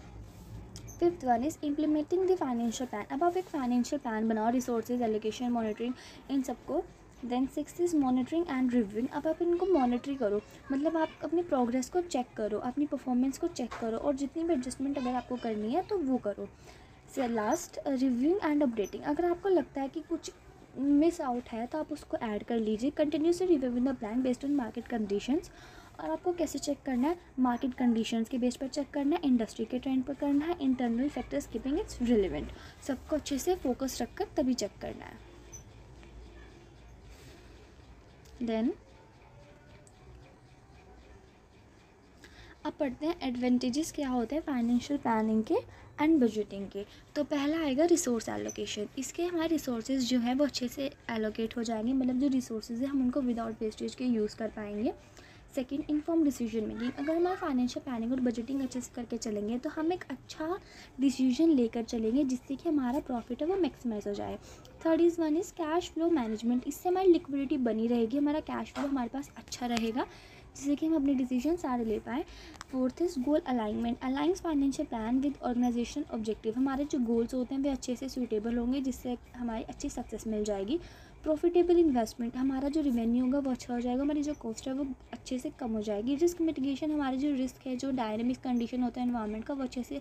Fifth one is implementing the financial plan. अब आप एक फाइनेंशियल प्लान बनाओ, रिसोर्सेज एलोकेशन, मॉनिटरिंग, इन सबको। Then six is monitoring and reviewing. अब आप इनको मॉनिटरी करो, मतलब आप अपनी प्रोग्रेस को चेक करो, अपनी परफॉर्मेंस को चेक करो और जितनी भी एडजस्टमेंट अगर आपको करनी है तो वो करो। से लास्ट रिव्यूइंग एंड अपडेटिंग। अगर आपको लगता है कि कुछ मिस आउट है तो आप उसको ऐड कर लीजिए। Continuously reviewing the plan based on market conditions. और आपको कैसे चेक करना है, मार्केट कंडीशंस के बेस पर चेक करना है, इंडस्ट्री के ट्रेंड पर करना है, internal factors keeping it's relevant. सबको अच्छे से फोकस रखकर तभी चेक करना है। देन अब पढ़ते हैं एडवांटेजेस क्या होते हैं फाइनेंशियल प्लानिंग के एंड बजटिंग के। तो पहला आएगा रिसोर्स एलोकेशन। इसके हमारे रिसोर्सेज जो है वो अच्छे से एलोकेट हो जाएंगे, मतलब जो रिसोर्सेज है हम उनको विदाउट वेस्टेज के यूज़ कर पाएंगे। Second, inform decision making. अगर हमारा फाइनेंशियल प्लानिंग और बजटिंग अच्छे से करके चलेंगे तो हम एक अच्छा डिसीजन लेकर चलेंगे जिससे कि हमारा प्रॉफिट है वो मैक्सिमाइज हो जाए। Third is one is cash flow management. इससे हमारी लिक्विडिटी बनी रहेगी, हमारा कैश फ्लो हमारे पास अच्छा रहेगा जिससे कि हम अपने डिसीजन सारे ले पाएँ। Fourth is goal alignment. Aligns financial plan with organisation objective. हमारे जो गोल्स होते हैं वे अच्छे से सूटेबल होंगे जिससे हमारी अच्छी सक्सेस मिल जाएगी। Profitable investment. हमारा जो रिवेन्यू होगा वो अच्छा हो जाएगा, हमारी जो कॉस्ट है वो अच्छे से कम हो जाएगी। Risk mitigation. हमारे जो रिस्क है, जो डायनेमिक कंडीशन होता है एनवायरनमेंट का, वो अच्छे से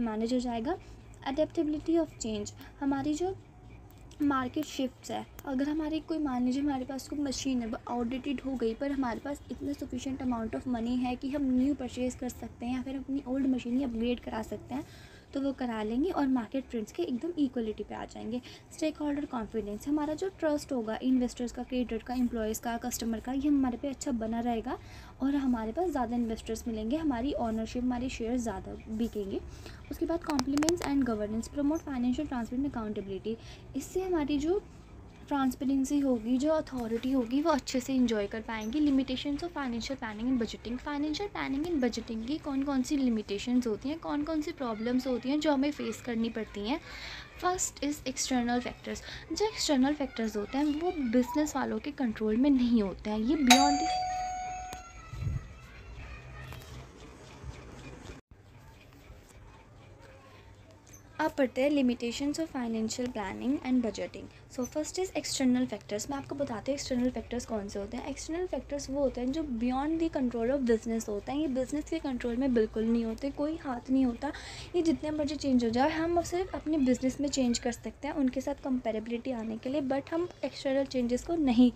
मैनेज हो जाएगा। Adaptability of change. हमारी जो मार्केट शिफ्ट्स है, अगर हमारी कोई मान लीजिए हमारे पास कोई मशीन है वो आउटडेटेड हो गई पर हमारे पास इतना सफिशिएंट अमाउंट ऑफ मनी है कि हम न्यू परचेज़ कर सकते हैं या फिर अपनी ओल्ड मशीन ही अपग्रेड करा सकते हैं तो वो करा लेंगे और मार्केट ट्रेंड्स के एकदम इक्वलिटी पे आ जाएंगे। Stakeholder confidence. हमारा जो ट्रस्ट होगा इन्वेस्टर्स का, क्रेडिटर का, एम्प्लॉयज़ का, कस्टमर का, ये हमारे पे अच्छा बना रहेगा और हमारे पास ज़्यादा इन्वेस्टर्स मिलेंगे, हमारी ऑनरशिप, हमारे शेयर ज़्यादा बिकेंगे। उसके बाद compliments and governance. Promote financial transparent accountability. इससे हमारी जो ट्रांसपेरेंसी होगी, जो अथॉरिटी होगी वो अच्छे से इंजॉय कर पाएंगी। Limitations of financial planning and budgeting. Financial planning and budgeting की कौन कौन सी लिमिटेशंस होती हैं, कौन कौन सी प्रॉब्लम्स होती हैं जो हमें फेस करनी पड़ती हैं। First is external factors. जो एक्सटर्नल फैक्टर्स होते हैं वो बिजनेस वालों के कंट्रोल में नहीं होते हैं, ये बियॉन्ड अब पढ़ते हैं limitations of financial planning and budgeting. So first is external factors. मैं आपको बताती हूँ एक्सटर्नल फैक्टर्स कौन से होते हैं। एक्सटर्नल फैक्टर्स वो होते हैं जो beyond the control of business होते हैं, ये बिजनेस के कंट्रोल में बिल्कुल नहीं होते, कोई हाथ नहीं होता, ये जितने मर्जी चेंज हो जाए हम सिर्फ अपने बिजनेस में चेंज कर सकते हैं उनके साथ कंपेरेबिलिटी आने के लिए, बट हम एक्सटर्नल चेंजेस को नहीं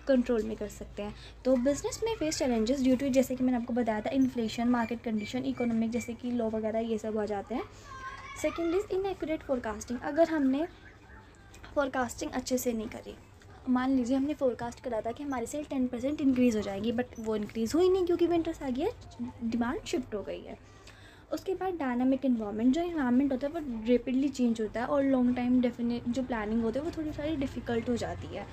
कंट्रोल में कर सकते हैं। तो बिजनेस में फेस चैलेंजेस ड्यू टू, जैसे कि मैंने आपको बताया था, इन्फ्लेशन, मार्केट कंडीशन, इकोनॉमिक जैसे कि लॉ वगैरह ये सब आ जाते हैं। Second is inaccurate forecasting. अगर हमने फोरकास्टिंग अच्छे से नहीं करी, मान लीजिए हमने फोरकास्ट करा था कि हमारी सेल 10% इंक्रीज़ हो जाएगी बट वो इंक्रीज़ हुई नहीं क्योंकि विंटर्स आ गया, डिमांड शिफ्ट हो गई है। उसके बाद डायनामिक इन्वायरमेंट। जो इन्वायरमेंट होता है वो रेपिडली चेंज होता है और लॉन्ग टाइम डेफिनेट जो प्लानिंग होती है वो थोड़ी सारी डिफ़िकल्ट हो जाती है।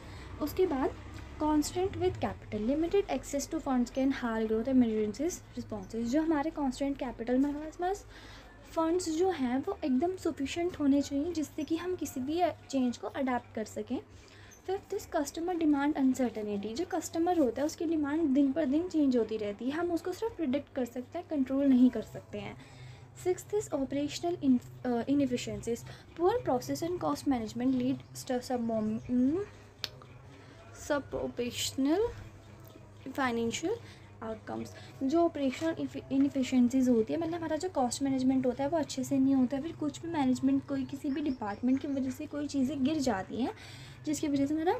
उसके बाद constant with capital. Limited access to funds can hard growth emergencies responses. जो हमारे कॉन्स्टेंट कैपिटल में हमारे पास फंड्स जो हैं वो एकदम सफिशेंट होने चाहिए जिससे कि हम किसी भी चेंज को अडेप्ट कर सकें। Fifth is customer demand uncertainty. जो कस्टमर होता है उसकी डिमांड दिन पर दिन चेंज होती रहती है, हम उसको सिर्फ प्रिडिक्ट कर सकते हैं, कंट्रोल नहीं कर सकते हैं। Sixth is operational inefficiencies. Poor process and cost management lead to suboptimal financial outcomes. जो ऑपरेशनल इनफिशेंसीज होती है, मतलब हमारा जो कॉस्ट मैनेजमेंट होता है वो अच्छे से नहीं होता है. फिर कुछ भी मैनेजमेंट कोई किसी भी डिपार्टमेंट की वजह से कोई चीज़ें गिर जाती हैं, जिसकी वजह से हमारा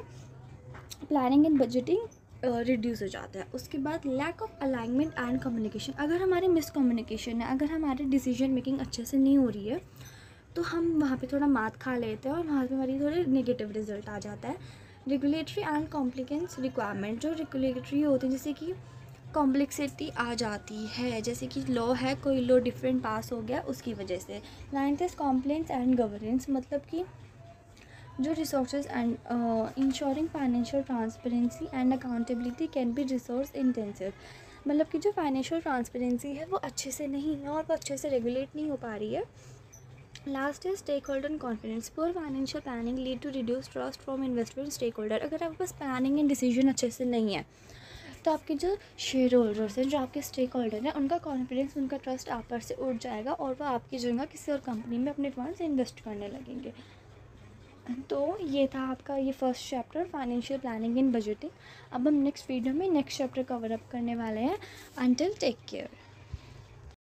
प्लानिंग एंड बजटिंग रिड्यूस हो जाता है. उसके बाद lack of alignment and communication. अगर हमारी मिसकम्युनिकेशन है, अगर हमारी डिसीजन मेकिंग अच्छे से नहीं हो रही है, तो हम वहाँ पे थोड़ा मात खा लेते हैं और वहाँ पे हमारी थोड़ी नेगेटिव रिजल्ट आ जाता है. Regulatory and compliance requirement. जो रेगुलेटरी होती है, जैसे कि कॉम्प्लेक्सिटी आ जाती है, जैसे कि लॉ है, कोई लॉ डिफरेंट पास हो गया उसकी वजह से. Ninth is कॉम्प्लेंस and governance. मतलब कि जो resources and ensuring financial transparency and accountability can be resource intensive. मतलब कि जो फाइनेंशियल ट्रांसपेरेंसी है वो अच्छे से नहीं है और वो अच्छे से रेगुलेट नहीं हो पा रही है. लास्ट है stakeholder and confidence. Poor financial planning lead to reduce trust from investor and stakeholder. अगर आपके पास प्लानिंग एंड डिसीजन अच्छे से नहीं है, तो आपके जो शेयर होल्डर्स हैं, जो आपके स्टेक होल्डर हैं, उनका कॉन्फिडेंस, उनका ट्रस्ट आप पर से उठ जाएगा और वह आपकी जगह किसी और कंपनी में अपने फंड्स इन्वेस्ट करने लगेंगे. तो ये था आपका ये first chapter, financial planning and budgeting. अब हम नेक्स्ट वीडियो में नेक्स्ट चैप्टर कवर अप करने वाले हैं. Until take care.